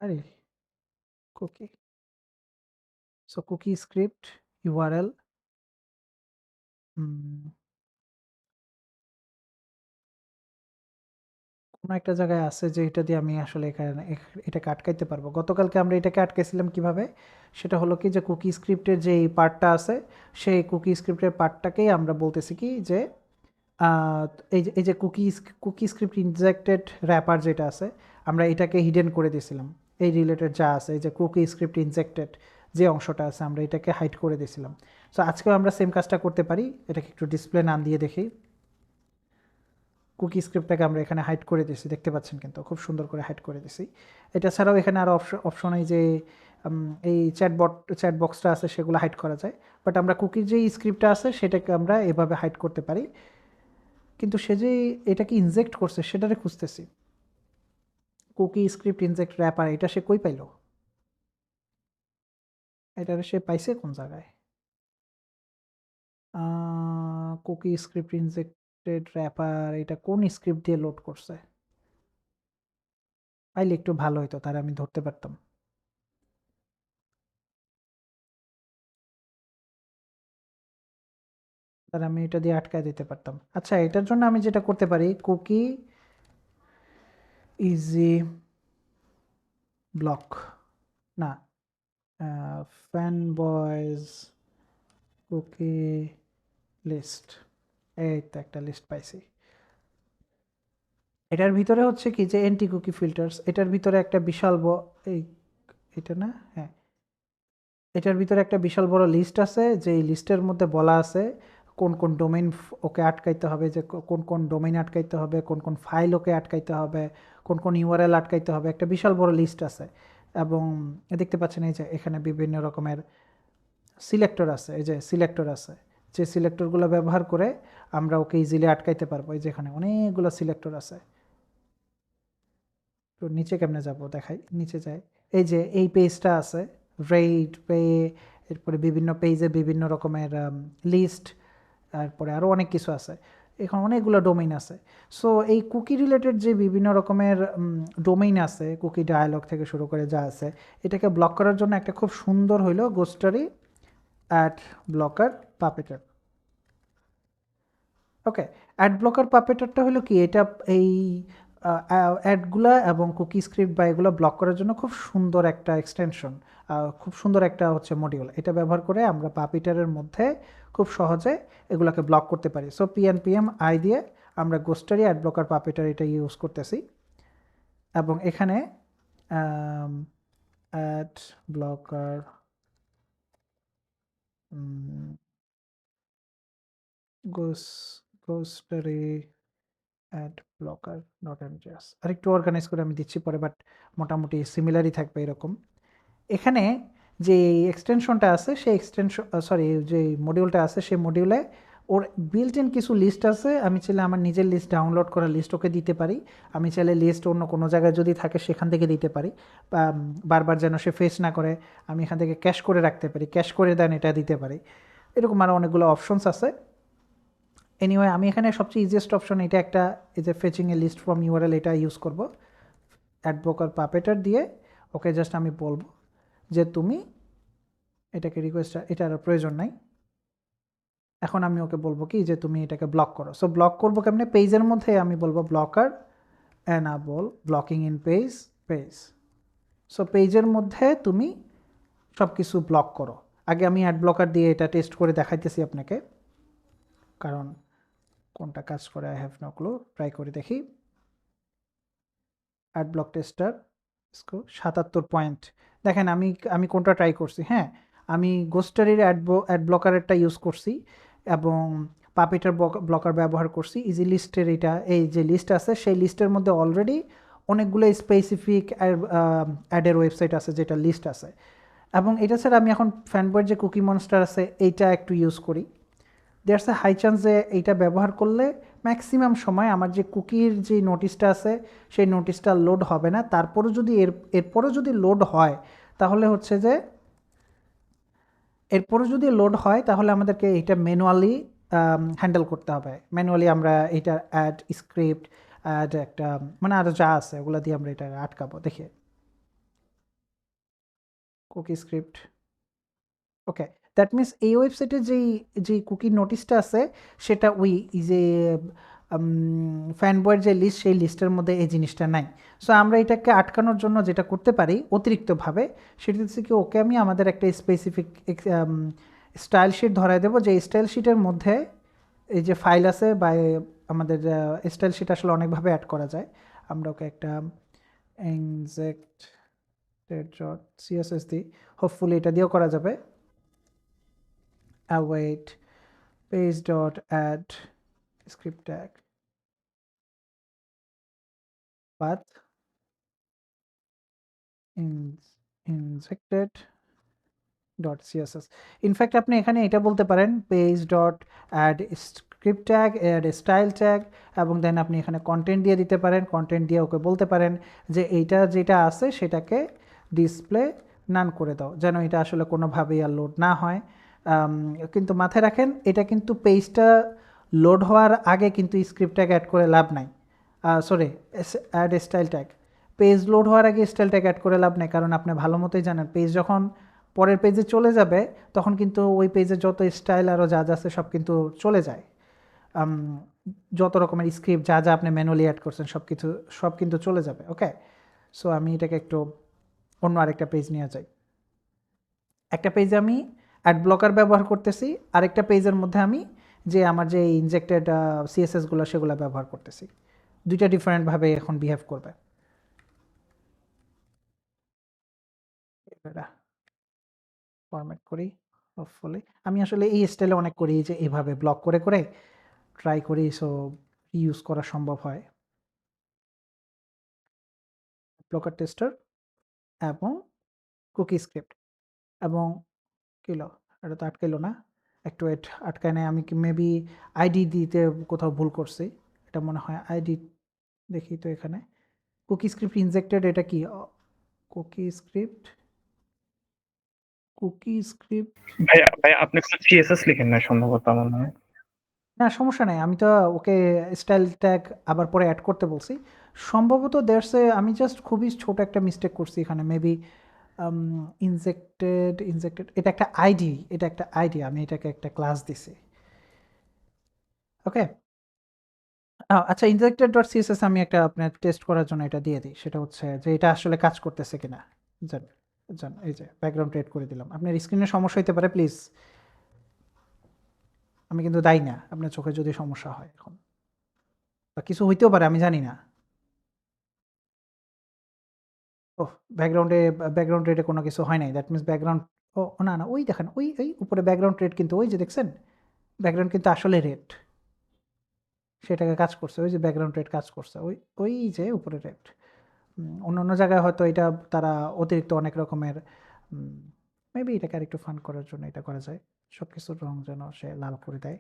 আরে cookie, so cookie script URL কোনো একটা জায়গায় আছে যে এটা দিয়ে আমি আসলে এখানে এটাকে আটকাইতে পারবো। গতকালকে আমরা এটাকে আটকাইছিলাম কিভাবে, সেটা হলো কি যে কুকি স্ক্রিপ্টের যে পার্টটা আছে সেই কুকি স্ক্রিপ্টের পার্টটাকেই আমরা বলতেছি কি যে আহ, এই যে কুকি স্ক্রিপ্ট ইনজেক্টেড র্যাপার যেটা আছে আমরা এটাকে হিডেন করে দিয়েছিলাম। এই রিলেটেড যা আছে এই যে কুকি স্ক্রিপ্ট ইনজেক্টেড যে অংশটা আছে আমরা এটাকে হাইড করে দিয়েছিলাম। সো আজকেও আমরা সেম কাজটা করতে পারি। এটাকে একটু ডিসপ্লে নাম দিয়ে দেখি। কুকি স্ক্রিপ্টটাকে আমরা এখানে হাইড করে দিয়েছি, দেখতে পাচ্ছেন কিন্তু খুব সুন্দর করে হাইড করে দিয়েছি। এটা ছাড়াও এখানে আরও অপশন এই যে এই চ্যাট বক্সটা আছে সেগুলো হাইড করা যায়। বাট আমরা কুকির যে স্ক্রিপ্টটা আছে সেটাকে আমরা এভাবে হাইড করতে পারি। কিন্তু সে যে এটাকে ইনজেক্ট করছে সেটারে খুঁজতেছি। কুকি স্ক্রিপ্ট ইনজেক্ট র্যাপার এটা সে কই পাইলো? এটারে সে পাইছে কোন জায়গায়? কুকি স্ক্রিপ্ট ইনজেক্টেড র্যাপার এটা কোন স্ক্রিপ্ট দিয়ে লোড করছে? পাইলে একটু ভালো হতো, তাহলে আমি ধরতে পারতাম। তাহলে আমি এটা দিয়ে আটকায় দিতে পারতাম। আচ্ছা, এটার জন্য আমি যেটা করতে পারি, কুকি ইজি ব্লক, না, ফ্যান বয়েজ কুকি লিস্ট, এই তো একটা লিস্ট পাইছি। এটার ভিতরে হচ্ছে কি যে এন্টি কুকি ফিল্টার্স, এটার ভিতরে একটা বিশাল এই এটা না, হ্যাঁ, এটার ভিতরে একটা বিশাল বড় লিস্ট আছে, যে এই লিস্টের মধ্যে বলা আছে কোন কোন ডোমেইন ওকে আটকাইতে হবে, যে কোন কোন ডোমেইন আটকাইতে হবে, কোন কোন ফাইল ওকে আটকাইতে হবে, কোন কোন ইউআরএল আটকাইতে হবে, একটা বিশাল বড় লিস্ট আছে। এবং দেখতে পাচ্ছেন এই যে এখানে বিভিন্ন রকমের সিলেক্টর আছে, এই যে সিলেক্টর আছে, যে সিলেক্টরগুলো ব্যবহার করে আমরা ওকে ইজিলি আটকাইতে পারবো। এই যে এখানে অনেকগুলো সিলেক্টর আছে। তো নিচে কেমনে যাব দেখাই, নিচে যাই। এই যে এই পেজটা আছে, রেড পে, এরপরে বিভিন্ন পেজে বিভিন্ন রকমের লিস্ট, তারপরে আরও অনেক কিছু আছে। এখন অনেকগুলো ডোমেইন আছে। সো এই কুকি রিলেটেড যে বিভিন্ন রকমের ডোমেইন আছে, কুকি ডায়ালগ থেকে শুরু করে যা আছে, এটাকে ব্লক করার জন্য একটা খুব সুন্দর হইলো গোস্টারি অ্যাড ব্লকার পাপেটার। ওকে, অ্যাড ব্লকার পাপেটারটা হলো কি, এটা এই অ্যাডগুলা এবং কুকি স্ক্রিপ্ট বা এগুলো ব্লক করার জন্য খুব সুন্দর একটা এক্সটেনশন, খুব সুন্দর একটা হচ্ছে মডিউল। এটা ব্যবহার করে আমরা পাপিটারের মধ্যে খুব সহজে এগুলোকে ব্লক করতে পারি। সো পিএনপিএম আই দিয়ে আমরা গোস্টারি অ্যাড ব্লকার পাপিটার এটা ইউজ করতেছি। এবং এখানে ad blocker Ghostery ad blocker dot MGS আরেকটু অর্গানাইজ করে আমি দিচ্ছি পরে, বাট মোটামুটি সিমিলারই থাকবে এরকম। এখানে যে এক্সটেনশনটা আছে সেই এক্সটেনশন, সরি, যে মডিউলটা আছে সেই মডিউলে ওর বিল্ট ইন কিছু লিস্ট আছে। আমি চাইলে আমার নিজের লিস্ট, ডাউনলোড করা লিস্ট ওকে দিতে পারি। আমি চাইলে লিস্ট অন্য কোনো জায়গায় যদি থাকে সেখান থেকে দিতে পারি, বা বারবার যেন সে ফেস না করে আমি এখান থেকে ক্যাশ করে রাখতে পারি, ক্যাশ করে দেন এটা দিতে পারি। এরকম আরও অনেকগুলো অপশনস আছে। এনিওয়ে আমি এখানে সবচেয়ে ইজিয়েস্ট অপশন এটা একটা, এই যে fetching a list from URL, এটা ইউজ করব। অ্যাডভোকার পাপেটার দিয়ে ওকে জাস্ট আমি বলবো যে তুমি এটাকে রিকোয়েস্ট, এটার প্রয়োজন নাই। এখন আমি ওকে বলবো কি যে তুমি এটাকে ব্লক করো। সো ব্লক করবো কেমনে, পেজের মধ্যে আমি বলবো blocker enable blocking in page. So পেজের মধ্যে তুমি সব কিছু ব্লক করো। আগে আমি অ্যাড ব্লকার দিয়ে এটা টেস্ট করে দেখাইতেছি আপনাকে, কারণ কোনটা কাজ করে I have no clue. Try করে দেখি। Ad block tester 77 point. দেখেন আমি কোনটা ট্রাই করছি। হ্যাঁ, আমি গোস্টারির অ্যাড ব্লকারেরটা ইউজ করছি এবং পাপিটার ব্লকার ব্যবহার করছি। ইজি লিস্টের এটা, এই যে লিস্ট আছে সেই লিস্টের মধ্যে অলরেডি অনেকগুলো স্পেসিফিক অ্যাডের ওয়েবসাইট আছে যেটা লিস্ট আছে। এবং এটা ছাড়া আমি এখন ফ্যানবয়ের যে কুকি মনস্টার আছে এইটা একটু ইউজ করি। দেয়ার্স এ হাই চান্স যে এইটা ব্যবহার করলে ম্যাক্সিমাম সময় আমার যে কুকির যে নোটিশটা আছে সেই নোটিশটা লোড হবে না। তারপরও যদি এরপরও যদি লোড হয় তাহলে হচ্ছে যে এরপরে যদি লোড হয় তাহলে আমাদেরকে এটা ম্যানুয়ালি হ্যান্ডেল করতে হবে। ম্যানুয়ালি আমরা এটা অ্যাড স্ক্রিপ্ট অ্যাড একটা মানে আরও যা আছে ওগুলো দিয়ে আমরা এটা আটকাবো। দেখি cookie script. Okay, that means এই ওয়েবসাইটে যেই কুকি নোটিশটা আছে সেটা ওই যে ফ্যানবয়ের যে লিস্ট সেই লিস্টের মধ্যে এই জিনিসটা নাই। সো আমরা এটাকে আটকানোর জন্য যেটা করতে পারি অতিরিক্তভাবে সেটা হচ্ছে কি, ওকে আমি আমাদের একটা স্পেসিফিক স্টাইল শিট ধরাই দেবো, যে স্টাইল শিটের মধ্যে এই যে ফাইল আছে বা আমাদের স্টাইল শিট আসলে অনেকভাবে অ্যাড করা যায়। আমরা ওকে একটা injected.css দিই, হোপফুলি এটা দিয়েও করা যাবে। await page.add script tag path injected.css। In fact আপনি এখানে এটা বলতে পারেন page.add script tag, add style tag, এবং দেন আপনি এখানে কন্টেন্ট দিয়ে দিতে পারেন। কন্টেন্ট দিয়ে ওকে বলতে পারেন যে এইটা যেটা আছে সেটাকে ডিসপ্লে নান করে দাও, যেন এটা আসলে কোনোভাবেই আর লোড না হয়। কিন্তু মাথায় রাখেন এটা কিন্তু পেজটা লোড হওয়ার আগে কিন্তু স্ক্রিপ্ট ট্যাগ অ্যাড করে লাভ নাই। Sorry, add style tag. Page load হওয়ার আগে স্টাইল ট্যাগ অ্যাড করে লাভ নেই, কারণ আপনি ভালো মতোই জানেন পেজ যখন পরের পেজে চলে যাবে তখন কিন্তু ওই পেজে যত স্টাইল আরও যা যা আছে সব কিন্তু চলে যায়। যত রকমের স্ক্রিপ্ট যা যা আপনি ম্যানুয়ালি অ্যাড করছেন সব কিন্তু চলে যাবে। ওকে, সো আমি এটাকে একটু অন্য আরেকটা পেজ নিয়ে যাই। একটা পেজে আমি অ্যাড ব্লকার ব্যবহার করতেছি, আরেকটা পেজের মধ্যে আমি যে আমার যে ইনজেক্টেড সিএসএসগুলো সেগুলো ব্যবহার করতেছি। দুইটা ডিফারেন্টভাবে এখন বিহেভ করবে। ফরম্যাট করি হোপফুলি। আমি আসলে এই স্টাইলে অনেক করি যে এভাবে ব্লক করে করে ট্রাই করি, সো ইউজ করা সম্ভব হয়। ব্লকার টেস্টার এবং কুকি স্ক্রিপ্ট এবং কিলো, এটা তো আটকাইলো না, একটু আটকায় নেয়। আমি মেবি আইডি দিতে কোথাও ভুল করছি, এটা মনে হয় আইডি। দেখি তো এখানে কুকি স্ক্রিপ্ট ইনজেক্টেড, এটা কি কুকি স্ক্রিপ্ট ভাইয়া ভাইয়া আপনি সিএসএস লিখেন না সম্ভবত আমার মনে হয়। না সমস্যা নেই, আমি তো ওকে স্টাইল ট্যাগ আবার পরে অ্যাড করতে বলছি সম্ভবত। আমি জাস্ট খুবই ছোট একটা মিস্টেক করছি এখানে, মেবি ইনজেক্টেড এটা একটা আইডি, আমি এটাকে একটা ক্লাস দিছি। ওকে, আচ্ছা, injected.css আমি একটা আপনার টেস্ট করার জন্য এটা দিয়ে দিই, সেটা হচ্ছে যে এটা আসলে কাজ করতেছে কিনা। জান এই যে ব্যাকগ্রাউন্ড রেড করে দিলাম। আপনার স্ক্রিনে সমস্যা হতে পারে, প্লিজ আমি কিন্তু দায়ী না আপনার চোখে যদি সমস্যা হয় এখন, বা কিছু হইতেও পারে আমি জানি না। ওহ, ব্যাকগ্রাউন্ড রেডে কোনো কিছু হয় নাই, দ্যাট মিনস ব্যাকগ্রাউন্ড, ও না না, ওই দেখেন ওই উপরে ব্যাকগ্রাউন্ড রেড, কিন্তু ওই যে দেখছেন ব্যাকগ্রাউন্ড কিন্তু আসলে রেড, সেটাকে কাজ করছে, ওই যে ব্যাকগ্রাউন্ড রেড কাজ করছে, ওই যে উপরে রেড। অন্য জায়গায় হয়তো এটা তারা অতিরিক্ত অনেক রকমের মেবি এটাকে আরেকটু ফান করার জন্য এটা করা যায়, সব কিছুর রং যেন সে লাল করে দেয়।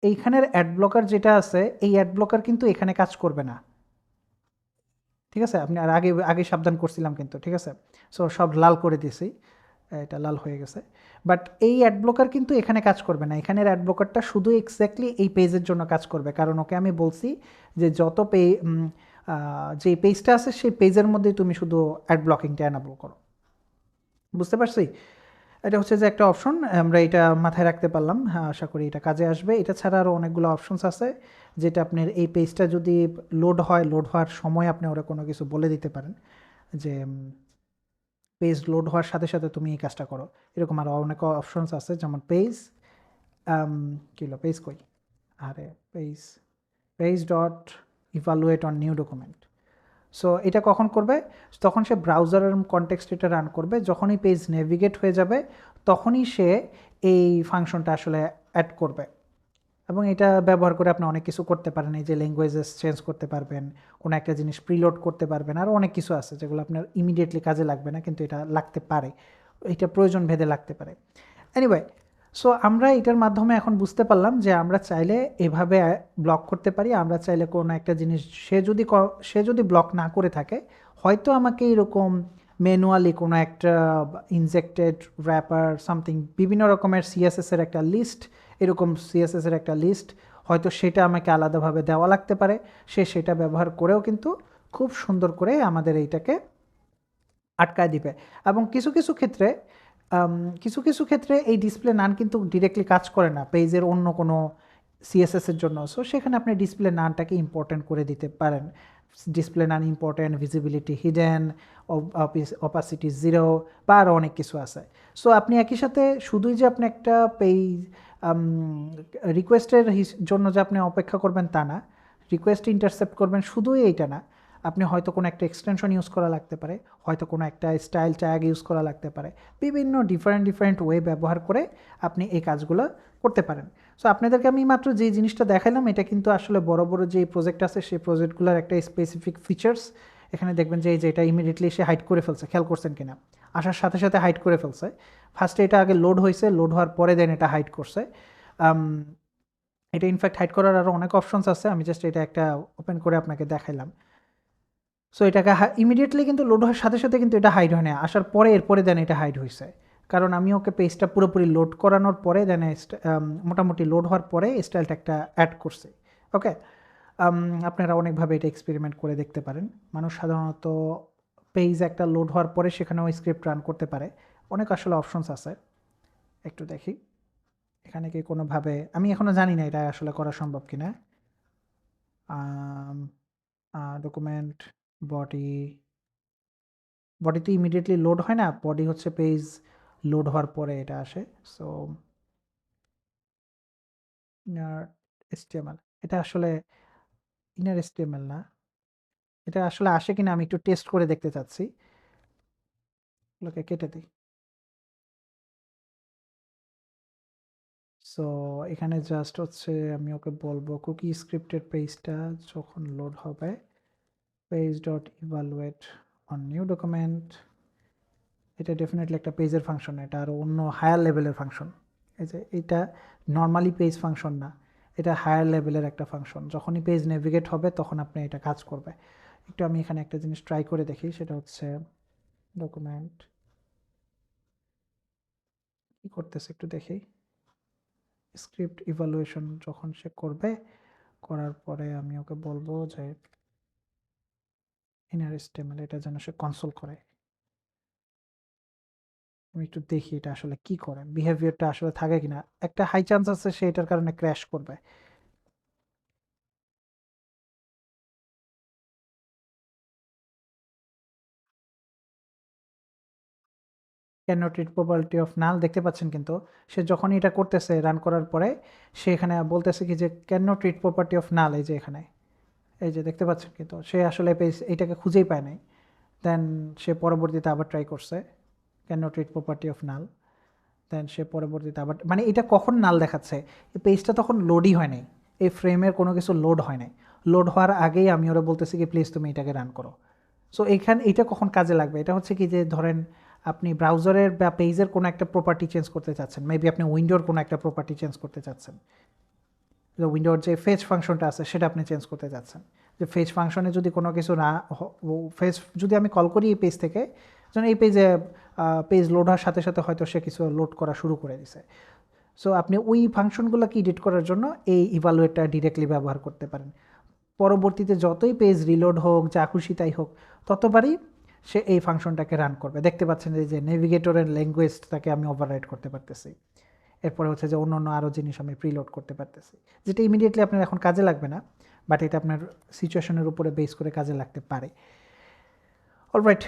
এইখানের অ্যাড ব্লকার যেটা আছে, এই অ্যাড ব্লকার কিন্তু এখানে কাজ করবে না, ঠিক আছে? আপনি আর আগে সাবধান করছিলাম কিন্তু, ঠিক আছে? সো সব লাল করে দিয়েছি, এটা লাল হয়ে গেছে। বাট এই অ্যাড ব্লকার কিন্তু এখানে কাজ করবে না, এখানের অ্যাড ব্লকারটা শুধু এক্স্যাক্টলি এই পেজের জন্য কাজ করবে, কারণ ওকে আমি বলছি যে যত যে পেজটা আছে সেই পেজের মধ্যে তুমি শুধু অ্যাড ব্লকিংটা অ্যানাবল করো। বুঝতে পারছি? এটা হচ্ছে যে একটা অপশন, আমরা এটা মাথায় রাখতে পারলাম। হ্যাঁ, আশা করি এটা কাজে আসবে। এটা ছাড়া আরও অনেকগুলো অপশনস আছে, যেটা আপনার এই পেজটা যদি লোড হওয়ার সময় আপনি ওরা কোনো কিছু বলে দিতে পারেন যে পেজ লোড হওয়ার সাথে সাথে তুমি এই কাজটা করো। এরকম আরও অনেক অপশনস আছে, যেমন পেজ পেজ কই, আরে page dot evaluate on new document. So এটা কখন করবে? তখন সে ব্রাউজারের কনটেক্সট এটা রান করবে, যখনই পেজ নেভিগেট হয়ে যাবে তখনই সে এই ফাংশনটা আসলে অ্যাড করবে। এবং এটা ব্যবহার করে আপনি অনেক কিছু করতে পারেন, এই যে ল্যাঙ্গুয়েজেস চেঞ্জ করতে পারবেন, কোনো একটা জিনিস প্রিলোড করতে পারবেন, আরও অনেক কিছু আছে যেগুলো আপনার ইমিডিয়েটলি কাজে লাগবে না, কিন্তু এটা লাগতে পারে, এটা প্রয়োজন ভেদে লাগতে পারে। এনিওয়ে, সো আমরা এটার মাধ্যমে এখন বুঝতে পারলাম যে আমরা চাইলে এভাবে ব্লক করতে পারি। আমরা চাইলে কোনো একটা জিনিস সে যদি ব্লক না করে থাকে, হয়তো আমাকে এরকম ম্যানুয়ালি কোনো একটা ইনজেক্টেড র্যাপার সামথিং বিভিন্ন রকমের সিএসএসের একটা লিস্ট, এরকম সিএসএসের একটা লিস্ট হয়তো সেটা আমাকে আলাদাভাবে দেওয়া লাগতে পারে, সেটা ব্যবহার করেও কিন্তু খুব সুন্দর করে আমাদের এইটাকে আটকায় দিবে। এবং কিছু কিছু ক্ষেত্রে এই ডিসপ্লে নান কিন্তু ডিরেক্টলি কাজ করে না পেজের অন্য কোনো সিএসএসের জন্য। সো সেখানে আপনি ডিসপ্লে নানটাকে ইম্পর্টেন্ট করে দিতে পারেন। ডিসপ্লে নান ইম্পর্টেন্ট, ভিজিবিলিটি হিডেন, অপাসিটি 0 বা আরও অনেক কিছু আছে। সো আপনি একই সাথে শুধুই যে আপনি একটা পেজ রিকোয়েস্টের জন্য যে আপনি অপেক্ষা করবেন তা না, রিকোয়েস্ট ইন্টারসেপ্ট করবেন শুধুই এইটা না, আপনি হয়তো কোনো একটা এক্সটেনশন ইউজ করা লাগতে পারে, হয়তো কোনো একটা স্টাইল ট্যাগ ইউজ করা লাগতে পারে, বিভিন্ন ডিফারেন্ট ওয়ে ব্যবহার করে আপনি এই কাজগুলো করতে পারেন। সো আপনাদেরকে আমি মাত্র যে জিনিসটা দেখাইলাম এটা কিন্তু আসলে বড় বড় যে প্রজেক্ট আছে সেই প্রজেক্টগুলোর একটা স্পেসিফিক ফিচার্স। এখানে দেখবেন যে এটা ইমিডিয়েটলি সে হাইড করে ফেলছে, খেয়াল করছেন কিনা, আসার সাথে সাথে হাইড করে ফেলছে। ফার্স্টে এটা আগে লোড হয়েছে, লোড হওয়ার পরে দেন এটা হাইড করছে। এটা ইনফ্যাক্ট হাইড করার আরও অনেক অপশনস আছে, আমি জাস্ট এটা একটা ওপেন করে আপনাকে দেখাইলাম। সো এটাকে ইমিডিয়েটলি কিন্তু লোড হওয়ার সাথে সাথে কিন্তু এটা হাইড হয় না, আসার পরে এরপরে দেন এটা হাইড হয়েছে, কারণ আমি ওকে পেজটা পুরোপুরি লোড করানোর পরে দেন মোটামুটি লোড হওয়ার পরে স্টাইলটা একটা অ্যাড করছে। ওকে, আপনারা অনেকভাবে এটা এক্সপেরিমেন্ট করে দেখতে পারেন। মানুষ সাধারণত পেজ একটা লোড হওয়ার পরে সেখানেও স্ক্রিপ্ট রান করতে পারে, অনেক আসলে অপশনস আছে। একটু দেখি এখানে কি কোনোভাবে, আমি এখনও জানি না এটা আসলে করা সম্ভব কিনা। ডকুমেন্ট বডিতে ইমিডিয়েটলি লোড হয় না, বডি হচ্ছে পেজ লোড হওয়ার পরে এটা আসে। সো ইনার এসটিএমএল, এটা আসলে ইনার এসটিএমএল না, এটা আসলে আসে কিনা আমি একটু টেস্ট করে দেখতে চাচ্ছি। ওকে কেটে দিই। সো এখানে জাস্ট হচ্ছে আমি ওকে বলবো কুকি স্ক্রিপ্টেড পেজটা যখন লোড হবে page dot evaluate on new document, এটা ডেফিনেটলি একটা পেজের ফাংশন, এটা আরও অন্য হায়ার লেভেলের ফাংশন। এই যে এটা নর্মালি পেজ ফাংশন না, এটা হায়ার লেভেলের একটা ফাংশন। যখনই পেজ নেভিগেট হবে তখন আপনি এটা কাজ করবে। একটু আমি এখানে একটা জিনিস ট্রাই করে দেখি, সেটা হচ্ছে ডকুমেন্ট কী করতেছে একটু দেখি। স্ক্রিপ্ট ইভালুয়েশন যখন সে করবে, করার পরে আমি ওকে বলবো যে ইনার এসটিএমএল এটা যেন সে কনসোল করে। আমি একটু দেখি এটা আসলে কি করে, বিহেভিয়ারটা আসলে থাকে কিনা। একটা হাই চান্স আছে সে এটার কারণে ক্র্যাশ করবে। Can not read probability of null দেখতে পাচ্ছেন, কিন্তু সে যখনই এটা করতেছে রান করার পরে সে এখানে বলতেছে কি যে can not read property of null, এই যে এখানে এই যে দেখতে পাচ্ছেন, কিন্তু সে আসলে পেজ এইটাকে খুঁজেই পায় নাই। দেন সে পরবর্তীতে আবার ট্রাই করছে can not read property of null, then সে পরবর্তীতে আবার, মানে এটা কখন নাল দেখাচ্ছে, এই পেজটা তখন লোডই হয় নাই, এই ফ্রেমের কোনো কিছু লোড হয় নাই। লোড হওয়ার আগেই আমি ওরা বলতেছি কি প্লিজ তুমি এটাকে রান করো। সো এটা কখন কাজে লাগবে, এটা হচ্ছে কি যে ধরেন আপনি ব্রাউজারের বা পেজের কোনো একটা প্রপার্টি চেঞ্জ করতে চাচ্ছেন, মেবি আপনি উইন্ডোর কোনো একটা প্রপার্টি চেঞ্জ করতে চাচ্ছেন, যে উইন্ডোর যে ফেজ ফাংশনটা আছে সেটা আপনি চেঞ্জ করতে চাচ্ছেন, যে ফেজ ফাংশনে যদি কোনো কিছু না ফেজ যদি আমি কল করি এই পেজ থেকে, যেন এই পেজে পেজ লোড হওয়ার সাথে সাথে হয়তো সে কিছু লোড করা শুরু করে দিছে। সো আপনি ওই ফাংশনগুলোকে এডিট করার জন্য এই ইভালুয়েটটা ডিরেক্টলি ব্যবহার করতে পারেন। পরবর্তীতে যতই পেজ রিলোড হোক, যা খুশি তাই হোক, ততবারই সে এই ফাংশনটাকে রান করবে। দেখতে পাচ্ছেন যে নেভিগেটরের ল্যাঙ্গুয়েজটাকে আমি ওভাররাইড করতে পারতেছি। এরপরে হচ্ছে যে অন্য আরও জিনিস আমি প্রিলোড করতে পারতেছি, যেটা ইমিডিয়েটলি আপনার এখন কাজে লাগবে না, বাট এটা আপনার সিচুয়েশনের উপরে বেস করে কাজে লাগতে পারে। অলরাইট,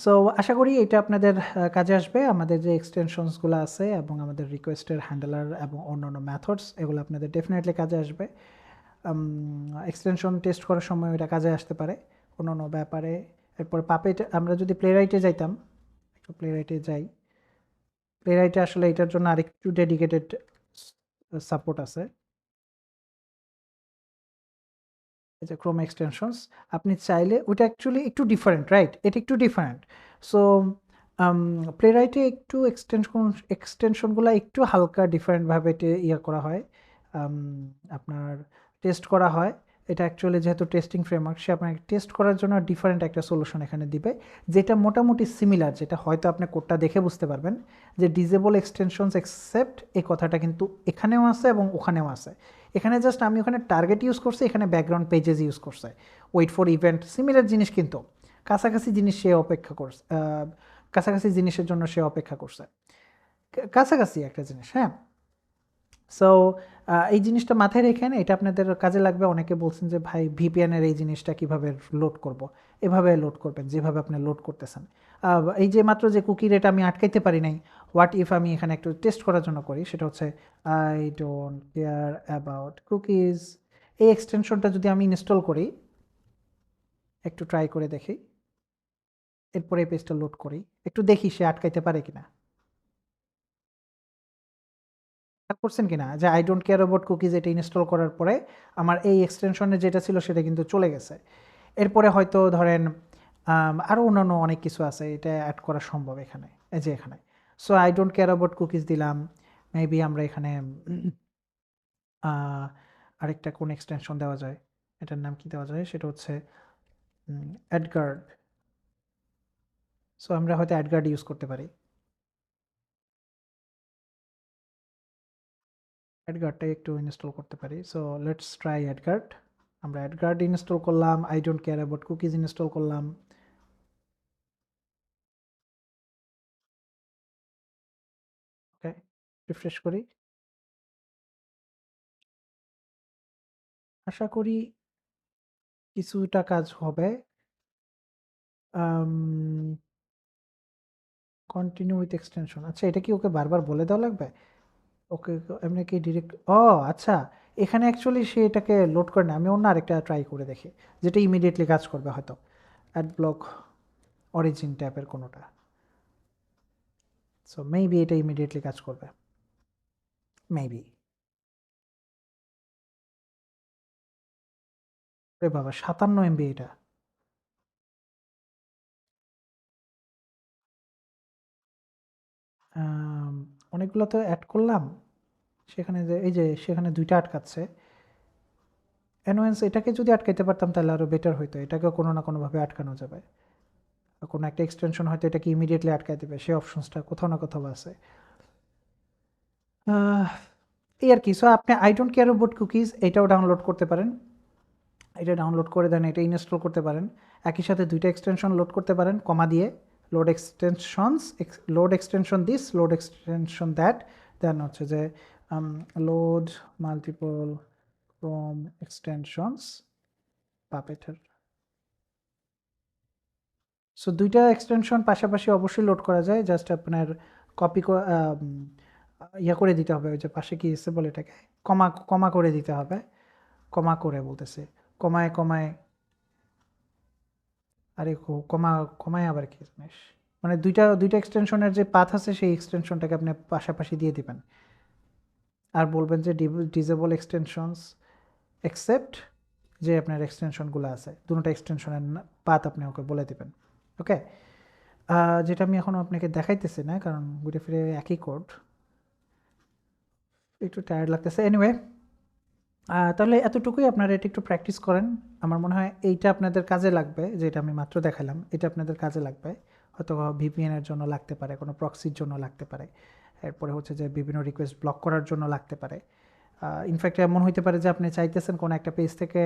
সো আশা করি এটা আপনাদের কাজে আসবে। আমাদের যে এক্সটেনশনসগুলো আছে এবং আমাদের রিকোয়েস্টের হ্যান্ডেলার এবং অন্যান্য ম্যাথডস, এগুলো আপনাদের ডেফিনেটলি কাজে আসবে। এক্সটেনশন টেস্ট করার সময় এটা কাজে আসতে পারে অন্য ব্যাপারে। এরপর পাপেট, আমরা যদি প্লেরাইটে যাইতাম, একটু প্লেরাইটে যাই, প্লেরাইটে আসলে এটার জন্য আরেকটু ডেডিকেটেড সাপোর্ট আছে। এই যে ক্রোম এক্সটেনশনস, আপনি চাইলে ওইটা অ্যাকচুয়ালি একটু ডিফারেন্ট, রাইট, এটা একটু ডিফারেন্ট। সো প্লেরাইটে একটু এক্সটেনশনগুলো একটু হালকা ডিফারেন্টভাবে করা হয়, আপনার টেস্ট করা হয়। এটা অ্যাকচুয়ালি যেহেতু টেস্টিং ফ্রেমওয়ার্ক, সে আপনাকে টেস্ট করার জন্য ডিফারেন্ট একটা সলিউশন এখানে দিবে, যেটা মোটামুটি সিমিলার, যেটা হয়তো আপনি কোডটা দেখে বুঝতে পারবেন যে ডিজেবল এক্সটেনশনস এক্সেপ্ট এই কথাটা কিন্তু এখানেও আছে এবং ওখানেও আছে। এখানে জাস্ট আমি ওখানে টার্গেট ইউজ করছি, এখানে ব্যাকগ্রাউন্ড পেজেস ইউজ করছে, ওয়েট ফর ইভেন্ট, সিমিলার জিনিস কিন্তু কাছাকাছি জিনিস সে অপেক্ষা করছে, কাছাকাছি জিনিসের জন্য সে অপেক্ষা করছে, কাছাকাছি একটা জিনিস। হ্যাঁ, সো এই জিনিসটা মাথায় রেখেন, এটা আপনাদের কাজে লাগবে। অনেকে বলছেন যে ভাই ভিপিএনের এই জিনিসটা কিভাবে লোড করব, এভাবে লোড করবেন যেভাবে আপনি লোড করতেছেন। এই যে মাত্র যে কুকি রেট আমি আটকাইতে পারি নাই, হোয়াট ইফ আমি এখানে একটু টেস্ট করার জন্য করি, সেটা হচ্ছে I don't care about cookies. এই এক্সটেনশনটা যদি আমি ইনস্টল করি, একটু ট্রাই করে দেখি, এরপরে এই পেজটা লোড করি, একটু দেখি সে আটকাইতে পারে কিনা, করছেন কিনা যে I don't care about cookies এটা ইনস্টল করার পরে আমার এই এক্সটেনশনে যেটা ছিল সেটা কিন্তু চলে গেছে। এরপরে হয়তো ধরেন আরও অন্যান্য অনেক কিছু আছে, এটা অ্যাড করা সম্ভব এখানে, এই যে এখানে। So I don't care about cookies দিলাম, মেবি আমরা এখানে আরেকটা কোন এক্সটেনশন দেওয়া যায়, এটার নাম কি দেওয়া যায়, সেটা হচ্ছে অ্যাডগার্ড। সো আমরা হয়তো অ্যাডগার্ড ইউজ করতে পারি, অ্যাডগার্ডটা একটু ইনস্টল করতে পারি। So let's try AdGuard. আমরা অ্যাডগার্ড ইনস্টল করলাম, I don't care about cookies install করলাম। ওকে, রিফ্রেশ করি, আশা করি কিছুটা কাজ হবে। কন্টিনিউ উইথ এক্সটেনশন, আচ্ছা এটা কি ওকে বারবার বলে দেওয়া লাগবে? ওকে এমনি কি ডিরেক্ট, ও আচ্ছা, এখানে অ্যাকচুয়ালি সে এটাকে লোড করে না, আমি অন্য আরেকটা ট্রাই করে দেখি যেটা ইমিডিয়েটলি কাজ করবে হয়তো, অ্যাড ব্লক অরিজিন ট্যাপের কোনোটা। সো মেবি এটা ইমিডিয়েটলি কাজ করবে, মেবি। রে বাবা 57 MB এটা, অনেকগুলো তো অ্যাড করলাম, সেখানে যে এই যে সেখানে দুইটা আটকাচ্ছে। অ্যানোয়েন্স এটাকে যদি আটকাইতে পারতাম তাহলে আরও বেটার হইতো, এটাকেও কোনো না কোনোভাবে আটকানো যাবে, কোনো একটা এক্সটেনশন হয়তো এটাকে ইমিডিয়েটলি আটকাই দেবে, সেই অপশনসটা কোথাও না কোথাও আছে। এই আর কি। সো আপনি I don't care about cookies এটাও ডাউনলোড করতে পারেন, এটা ডাউনলোড করে দেন, এটা ইনস্টল করতে পারেন, একই সাথে দুইটা এক্সটেনশন লোড করতে পারেন কমা দিয়ে, load extensions, load extension this, load extension that, then হচ্ছে যে লোড মাল্টিপল ক্রোম এক্সটেনশনস পাপেটের। সো দুইটা এক্সটেনশন পাশাপাশি অবশ্যই লোড করা যায়, জাস্ট আপনার কপি ইয়া করে দিতে হবে, ওই যে পাশে কি এসে বলে এটাকে কমা, কমা করে দিতে হবে, কমা করে বলতেছে, কমায় কমায়, আরে কমা কমায় আবার কি জিনিস, মানে দুইটা দুইটা এক্সটেনশনের যে পাথ আছে সেই এক্সটেনশনটাকে আপনি পাশাপাশি দিয়ে দিবেন, আর বলবেন যে ডিজেবল এক্সটেনশনস এক্সেপ্ট যে আপনার এক্সটেনশনগুলো আছে, দুটো এক্সটেনশনের পাথ আপনি ওকে বলে দিবেন। ওকে, যেটা আমি এখন আপনাকে দেখাইতেছি না কারণ ঘুরে ফিরে একই কোড, একটু টায়ার্ড লাগতেছে। এনিওয়ে, তাহলে এতটুকুই, আপনারা এটা একটু প্র্যাকটিস করেন, আমার মনে হয় এইটা আপনাদের কাজে লাগবে, যেটা আমি মাত্র দেখালাম এটা আপনাদের কাজে লাগবে, হয়তো ভিপিএনের জন্য লাগতে পারে, কোনো প্রক্সির জন্য লাগতে পারে, এরপরে হচ্ছে যে বিভিন্ন রিকোয়েস্ট ব্লক করার জন্য লাগতে পারে। ইনফ্যাক্ট এমন হইতে পারে যে আপনি চাইতেছেন কোনো একটা পেজ থেকে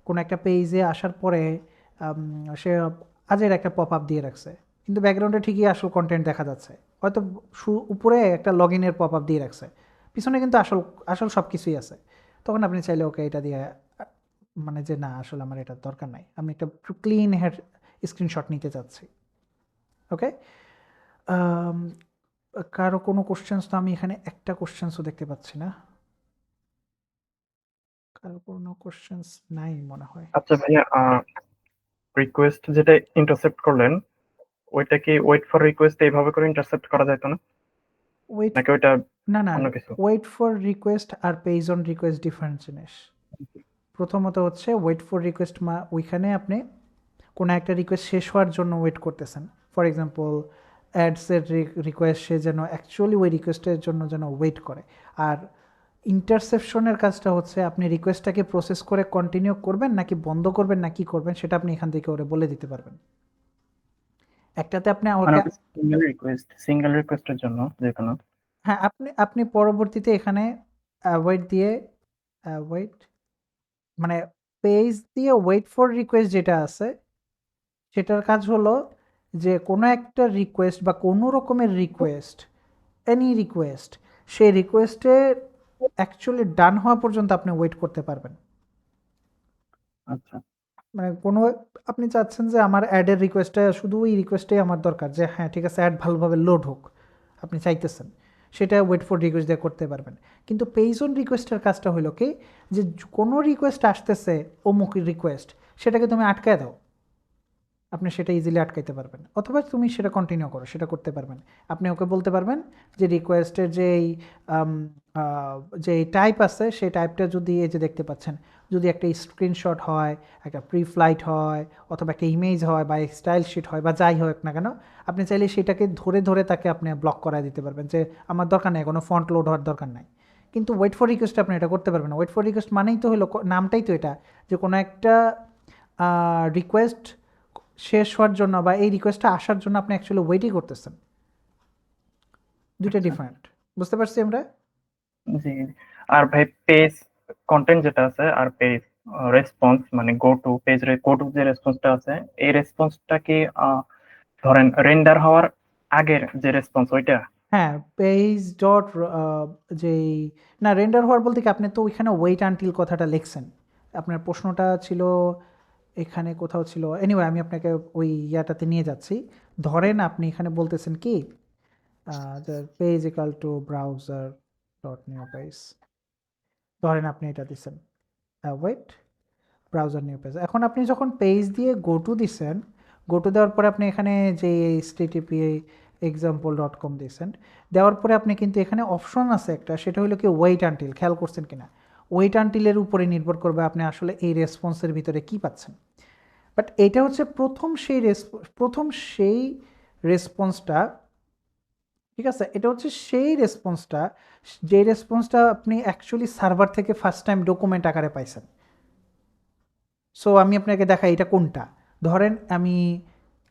কোনো একটা পেজে আসার পরে সে আজের একটা পপ আপ দিয়ে রাখছে, কিন্তু ব্যাকগ্রাউন্ডে ঠিকই আসল কন্টেন্ট দেখা যাচ্ছে, হয়তো উপরে একটা লগ ইনের পপ আপ দিয়ে রাখছে, পিছনে কিন্তু আসল আসল সব কিছুই আছে। তখন আপনি চাইলে ওকে এটা দিয়ে মানে যে না আসলে আমার এটা দরকার নাই, আমি একটা ক্লিন হেড স্ক্রিনশট নিতে চাচ্ছি। ওকে, কারো কোনো কোশ্চেন্স, তো আমি এখানে একটা কোশ্চেন্সও দেখতে পাচ্ছি না, কারো কোনো কোশ্চেন্স নাই মনে হয়। আচ্ছা ভাইয়া, রিকোয়েস্ট যেটা ইন্টারসেপ্ট করলেন ওইটা কি ওয়েট ফর রিকোয়েস্ট এইভাবে করে ইন্টারসেপ্ট করা যেত না, ওয়েট, নাকি ওইটা না না, অন্য কিছু? ওয়েট ফর রিকোয়েস্ট আর পেজ অন রিকোয়েস্ট ডিফারেন্ট জিনিস। প্রথমত হচ্ছে ওয়েট ফর রিকোয়েস্ট, ওইখানে আপনি কোনো একটা রিকোয়েস্ট শেষ হওয়ার জন্য ওয়েট করতেছেন, ফর এক্সাম্পল অ্যাডসের রিকোয়েস্ট, সে যেন অ্যাকচুয়ালি ওই রিকোয়েস্টের জন্য যেন ওয়েট করে। আর ইন্টারসেপশনের কাজটা হচ্ছে আপনি রিকোয়েস্টটাকে প্রসেস করে কন্টিনিউ করবেন নাকি বন্ধ করবেন না কি করবেন সেটা আপনি এখান থেকে ওরে বলে দিতে পারবেন। একটাতে আপনি মানে ওকে সিঙ্গেল রিকোয়েস্টের জন্য যে কোনো। হ্যাঁ, আপনি পরবর্তীতে এখানে অ্যাভয়েড দিয়ে অ্যাভয়েড মানে পেজ দিয়ে ওয়েট ফর রিকোয়েস্ট যেটা আছে সেটার কাজ হলো যে কোনো একটা রিকোয়েস্ট বা কোনো রকমের রিকোয়েস্ট, এনি রিকোয়েস্ট, সেই রিকোয়েস্টে অ্যাকচুয়ালি ডান হওয়া পর্যন্ত আপনি ওয়েট করতে পারবেন। আচ্ছা মানে কোনো আপনি চাচ্ছেন যে আমার অ্যাডের রিকোয়েস্টটা শুধু ওই রিকোয়েস্টটাই আমার দরকার, যে হ্যাঁ ঠিক আছে অ্যাড ভালোভাবে লোড হোক আপনি চাইতেছেন, সেটা ওয়েট ফর রিকোয়েস্ট দিয়ে করতে পারবেন। কিন্তু পেজ অন রিকোয়েস্টের কাজটা হলো কি যে কোনো রিকোয়েস্ট আসতেছে অমুক রিকোয়েস্ট, সেটাকে তুমি আটকায় দাও, আপনি সেটা ইজিলি আটকাইতে পারবেন, অথবা তুমি সেটা কন্টিনিউ করো, সেটা করতে পারবেন। আপনি ওকে বলতে পারবেন যে রিকোয়েস্টের যে টাইপ আছে সেই টাইপটা যদি এই যে দেখতে পাচ্ছেন যদি একটা স্ক্রিনশট হয়, একটা প্রি ফ্লাইট হয়, অথবা একটা ইমেজ হয় বা স্টাইল শিট হয় বা যাই হোক না কেন, আপনি চাইলে সেটাকে ধরে ধরে তাকে আপনি ব্লক করায় দিতে পারবেন যে আমার দরকার নেই, কোনো ফন্ট লোড হওয়ার দরকার নাই। কিন্তু ওয়েট ফর রিকোয়েস্ট আপনি এটা করতে পারবেন না। ওয়েট ফর রিকোয়েস্ট মানেই তো হলো নামটাই তো এটা, যে কোনো একটা রিকোয়েস্ট শেষ হওয়ার জন্য বা এই রিকোয়েস্টটা আসার জন্য আপনি অ্যাকচুয়ালি ওয়েটই করতেছেন। দুইটা আচ্ছা। ডিফারেন্ট, বুঝতে পারছি আমরা? জি। আর ভাই পেজ কন্টেন্ট যেটা আছে আর পেজ রেসপন্স মানে গো টু যে রেসপন্সটা আছে এই রেসপন্সটা কি ধরেন রেন্ডার হওয়ার আগের যে রেসপন্স ওইটা? হ্যাঁ, পেজ ডট যেই না রেন্ডার হওয়ার বলতে কি আপনি তো ওইখানে ওয়েট আনটিল কথাটা লিখছেন, আপনার প্রশ্নটা ছিল এখানে কোথাও ছিল। এনিওয়ে আমি আপনাকে ওই ইয়াটাতে নিয়ে যাচ্ছি। ধরেন আপনি এখানে বলতেছেন কি page equal to browser dot new page, ধরেন আপনি এটা দিচ্ছেন ওয়েট ব্রাউজার নিউ পেজ। এখন আপনি যখন পেজ দিয়ে গো টু দিচ্ছেন, গো টু দেওয়ার পরে আপনি এখানে যে http example.com দিয়েছেন, দেওয়ার পরে আপনি কিন্তু এখানে অপশন আছে একটা, সেটা হলো কি ওয়েট আনটিল, খেয়াল করছেন কিনা? ওয়েট আনটিলের উপরে নির্ভর করবে আপনি আসলে এই রেসপন্সের ভিতরে কি পাচ্ছেন। বাট এটা হচ্ছে প্রথম সেই রেসপন্সটা, ঠিক আছে? এটা হচ্ছে সেই রেসপন্সটা, যে রেসপন্সটা আপনি অ্যাকচুয়ালি সার্ভার থেকে ফার্স্ট টাইম ডকুমেন্ট আকারে পাইছেন। সো আমি আপনাকে দেখাই এটা কোনটা। ধরেন আমি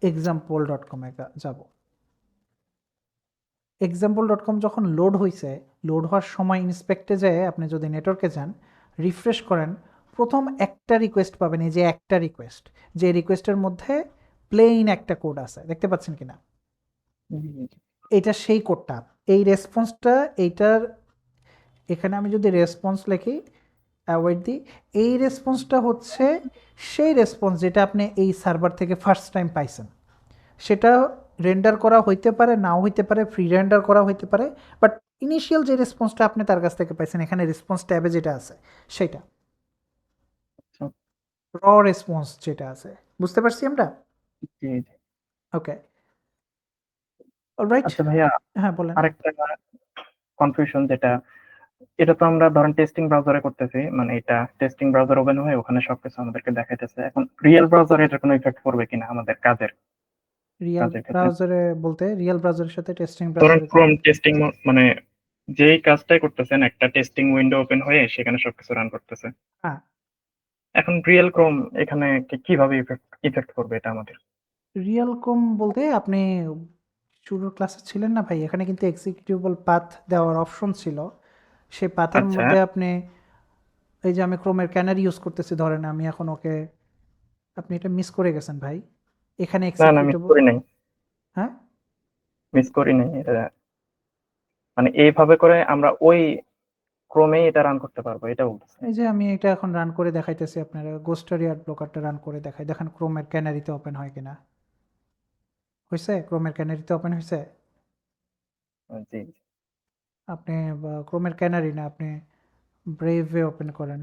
example.com-এ যাব। example.com যখন লোড হয়েছে, লোড হওয়ার সময় ইন্সপেক্টে যেয়ে আপনি যদি নেটওয়ার্কে যান, রিফ্রেশ করেন, প্রথম একটা রিকোয়েস্ট পাবেন, এই যে একটা রিকোয়েস্ট, যে রিকোয়েস্টের মধ্যে প্লেইন একটা কোড আছে, দেখতে পাচ্ছেন কিনা? এটা সেই কোডটা, এই রেসপন্সটা, এইটার এখানে আমি যদি রেসপন্স লিখি অ্যাওয়েট দিই, এই রেসপন্সটা হচ্ছে সেই রেসপন্স যেটা আপনি এই সার্ভার থেকে ফার্স্ট টাইম পাইছেন। সেটা রেন্ডার করা হইতে পারে, নাও হইতে পারে, ফ্রি রেন্ডার করা হইতে পারে, বাট ইনিশিয়াল যে রেসপন্সটা আপনি তার কাছ থেকে পাইছেন এখানে রেসপন্স ট্যাবে যেটা আছে সেটা র রেসপন্স যেটা আছে, বুঝতে পারছি আমরা? জি জি। ওকে, অলরাইট। আচ্ছা ভাইয়া, হ্যাঁ বলেন। আরেকটা কনফিউশন যেটা, এটা তো আমরা ধরেন টেস্টিং ব্রাউজারে করতেছি, মানে এটা টেস্টিং ব্রাউজার ওপেন হয়ে ওখানে সবকিছু আমাদেরকে দেখাইতেছে। এখন রিয়েল ব্রাউজারে এটার কোনো ইফেক্ট পড়বে কিনা আমাদের কাজের রিয়েল কাজের ক্ষেত্রে? ব্রাউজারে বলতে রিয়েল ব্রাউজারের সাথে টেস্টিং ধরেন ব্রাউজারে ক্রোম টেস্টিং মানে যেই কাজটাই করতেছেন একটা টেস্টিং উইন্ডো ওপেন হয়ে সেখানে সবকিছু রান করতেছে। হ্যাঁ, এখন রিয়েল ক্রোম এখানে কিভাবে ইফেক্ট করবে এটা আমাদের? রিয়েল কম বলতে আপনি শুরুর ক্লাসে ছিলেন না ভাই, এখানে কিন্তু এক্সিকিউটেবল পাথ দেওয়ার অপশন ছিল, সেই পাথের আচ্ছা। মধ্যে আপনি এই যে আমি ক্রোমের ক্যানারি ইউজ করতেছি, ধরেন আমি এখন ওকে, আপনি এটা মিস করে গেছেন ভাই, এখানে না না, মিস এক্সিকিউটেবল। করি নাই, হ্যাঁ, মিস করি নাই এটা। মানে এইভাবে করে আমরা ওই ক্রোমে এটা রান করতে পারবো এটা বলতেছে। এই যে আমি এটা এখন রান করে দেখাইতেছি আপনারা, গোস্টারি অ্যাড ব্লকারটা রান করে দেখাই, দেখেন ক্রোমের ক্যানারিতে ওপেন হয় কিনা। হয়েছে? ক্রোমের ক্যানারিতে ওপেন হয়েছে? জি জি। আপনি ক্রোমের ক্যানারি না, আপনি ব্রেভে ওপেন করেন,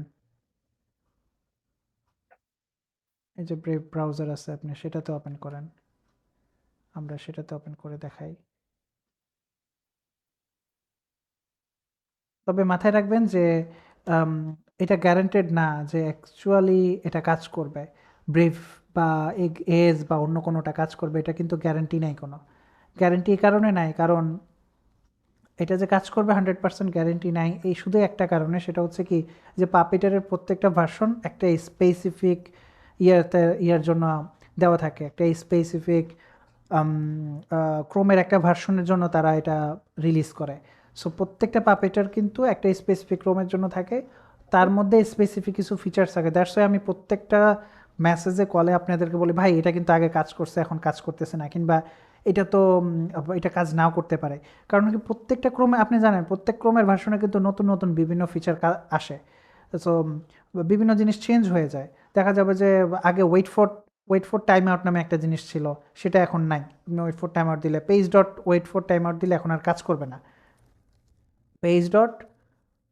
এই যে ব্রেভ ব্রাউজার আছে আপনি সেটাতে ওপেন করেন, আমরা সেটাতে ওপেন করে দেখাই। তবে মাথায় রাখবেন যে আম, এটা গ্যারান্টেড না যে অ্যাকচুয়ালি এটা কাজ করবে, ব্রেভ বা এজ বা অন্য কোনোটা কাজ করবে, এটা কিন্তু গ্যারান্টি নাই কোনো। গ্যারান্টি এই কারণে নাই কারণ এটা যে কাজ করবে 100% গ্যারেন্টি নাই, এই শুধু একটা কারণে, সেটা হচ্ছে কি যে পাপিটারের প্রত্যেকটা ভার্সন একটা স্পেসিফিক ইয়ার জন্য দেওয়া থাকে, একটা স্পেসিফিক ক্রোমের একটা ভার্সনের জন্য তারা এটা রিলিজ করে। সো প্রত্যেকটা পাপেটার কিন্তু একটা স্পেসিফিক ক্রোমের জন্য থাকে, তার মধ্যে স্পেসিফিক কিছু ফিচার্স থাকে। দ্যাটস ওয়াই আমি প্রত্যেকটা মেসেজে কলে আপনাদেরকে বলি ভাই এটা কিন্তু আগে কাজ করছে এখন কাজ করতেছে না, কিংবা এটা তো এটা কাজ নাও করতে পারে। কারণ কি প্রত্যেকটা ক্রমে আপনি জানেন প্রত্যেক ক্রমের ভার্সনে কিন্তু নতুন নতুন বিভিন্ন ফিচার আসে। সো বিভিন্ন জিনিস চেঞ্জ হয়ে যায়। দেখা যাবে যে আগে ওয়েট ফর টাইম আউট নামে একটা জিনিস ছিল, সেটা এখন নাই। ওয়েট ফর টাইম আউট দিলে page dot wait for time out দিলে এখন আর কাজ করবে না। Page dot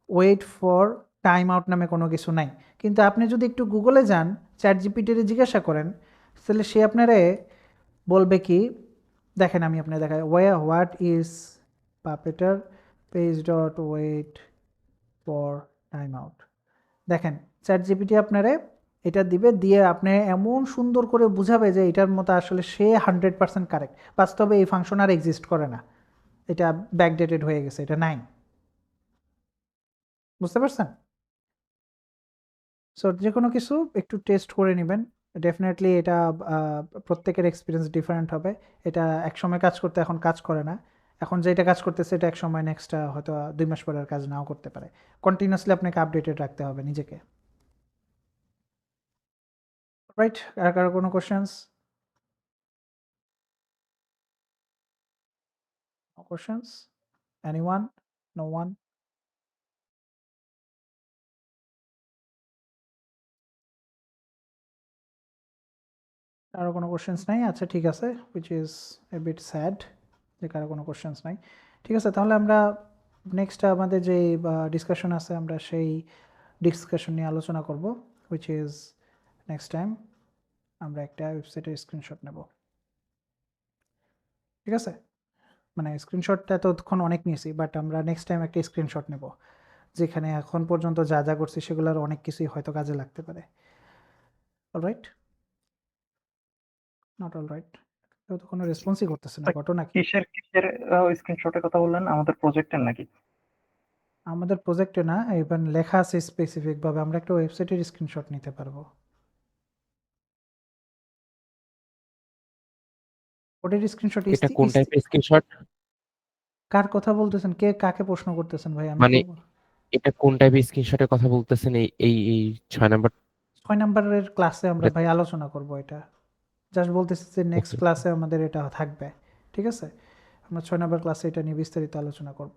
wait for time out নামে কোনো কিছু নাই। কিন্তু আপনি যদি একটু গুগলে যান, চ্যাট জিপিটির জিজ্ঞাসা করেন, তাহলে সে আপনারে বলবে কি, দেখেন আমি আপনার দেখাই, what is Puppeteer page dot wait for time out. দেখেন চ্যাট জিপিটি আপনারে এটা দিবে, দিয়ে আপনি এমন সুন্দর করে বুঝাবে যে এটার মতো আসলে সে 100% কারেক্ট। বাস্তবে এই ফাংশন আর এক্সিস্ট করে না, এটা ব্যাকডেটেড হয়ে গেছে, এটা নাই। বুঝতে পারছেন? সো যে কোনো কিছু একটু টেস্ট করে নেবেন, ডেফিনেটলি এটা প্রত্যেকের এক্সপিরিয়েন্স ডিফারেন্ট হবে। এটা এক সময় কাজ করতে এখন কাজ করে না, এখন যেটা কাজ করতেছে এটা এক সময় নেক্সট হয়তো 2 মাস পরে আর কাজ নাও করতে পারে। কন্টিনিউয়াসলি আপনাকে আপডেটেড রাখতে হবে নিজেকে। রাইট, আর কারো কোনো questions? No questions? Anyone? No one? কারো কোনো কোশ্চেন্স নাই? আচ্ছা ঠিক আছে, which is a bit sad যে কারো কোনো কোশ্চেন্স নাই। ঠিক আছে, তাহলে আমরা নেক্সট আমাদের যে ডিসকাশন আছে আমরা সেই ডিসকাশন নিয়ে আলোচনা করব, which is নেক্সট টাইম আমরা একটা ওয়েবসাইটের স্ক্রিনশট নেব। ঠিক আছে, মানে স্ক্রিনশটটা ততক্ষণ অনেক নিয়েছি, বাট আমরা নেক্সট টাইম একটা স্ক্রিনশট নেব যেখানে এখন পর্যন্ত যা যা করছি সেগুলোর অনেক কিছুই হয়তো কাজে লাগতে পারে। অলরাইট, নট অলরাইট, কেউ তো কোনো রেসপন্সই করতেছে না, ঘটনা কি? কিসের স্ক্রিনশটের কথা বললেন? আমাদের প্রজেক্টের নাকি? আমাদের প্রজেক্টে না, এবার লেখা আছে স্পেসিফিক ভাবে আমরা একটা ওয়েবসাইটের স্ক্রিনশট নিতে পারবো। ওটার স্ক্রিনশট এটা কোন টাইপের স্ক্রিনশট? কার কথা বলতেছেন? কে কাকে প্রশ্ন করতেছেন ভাই? আমি মানে তো এটা কোন টাইপের স্ক্রিনশটের কথা বলতেছেন? এই 6 নাম্বার? 6 নাম্বারের ক্লাসে আমরা ভাই আলোচনা করব এটা। জাস্ট বলতেছি যে নেক্সট ওকে। ক্লাসে আমাদের এটা থাকবে। ঠিক আছে, আমরা 6 নাম্বার ক্লাসে এটা নিয়ে বিস্তারিত আলোচনা করব।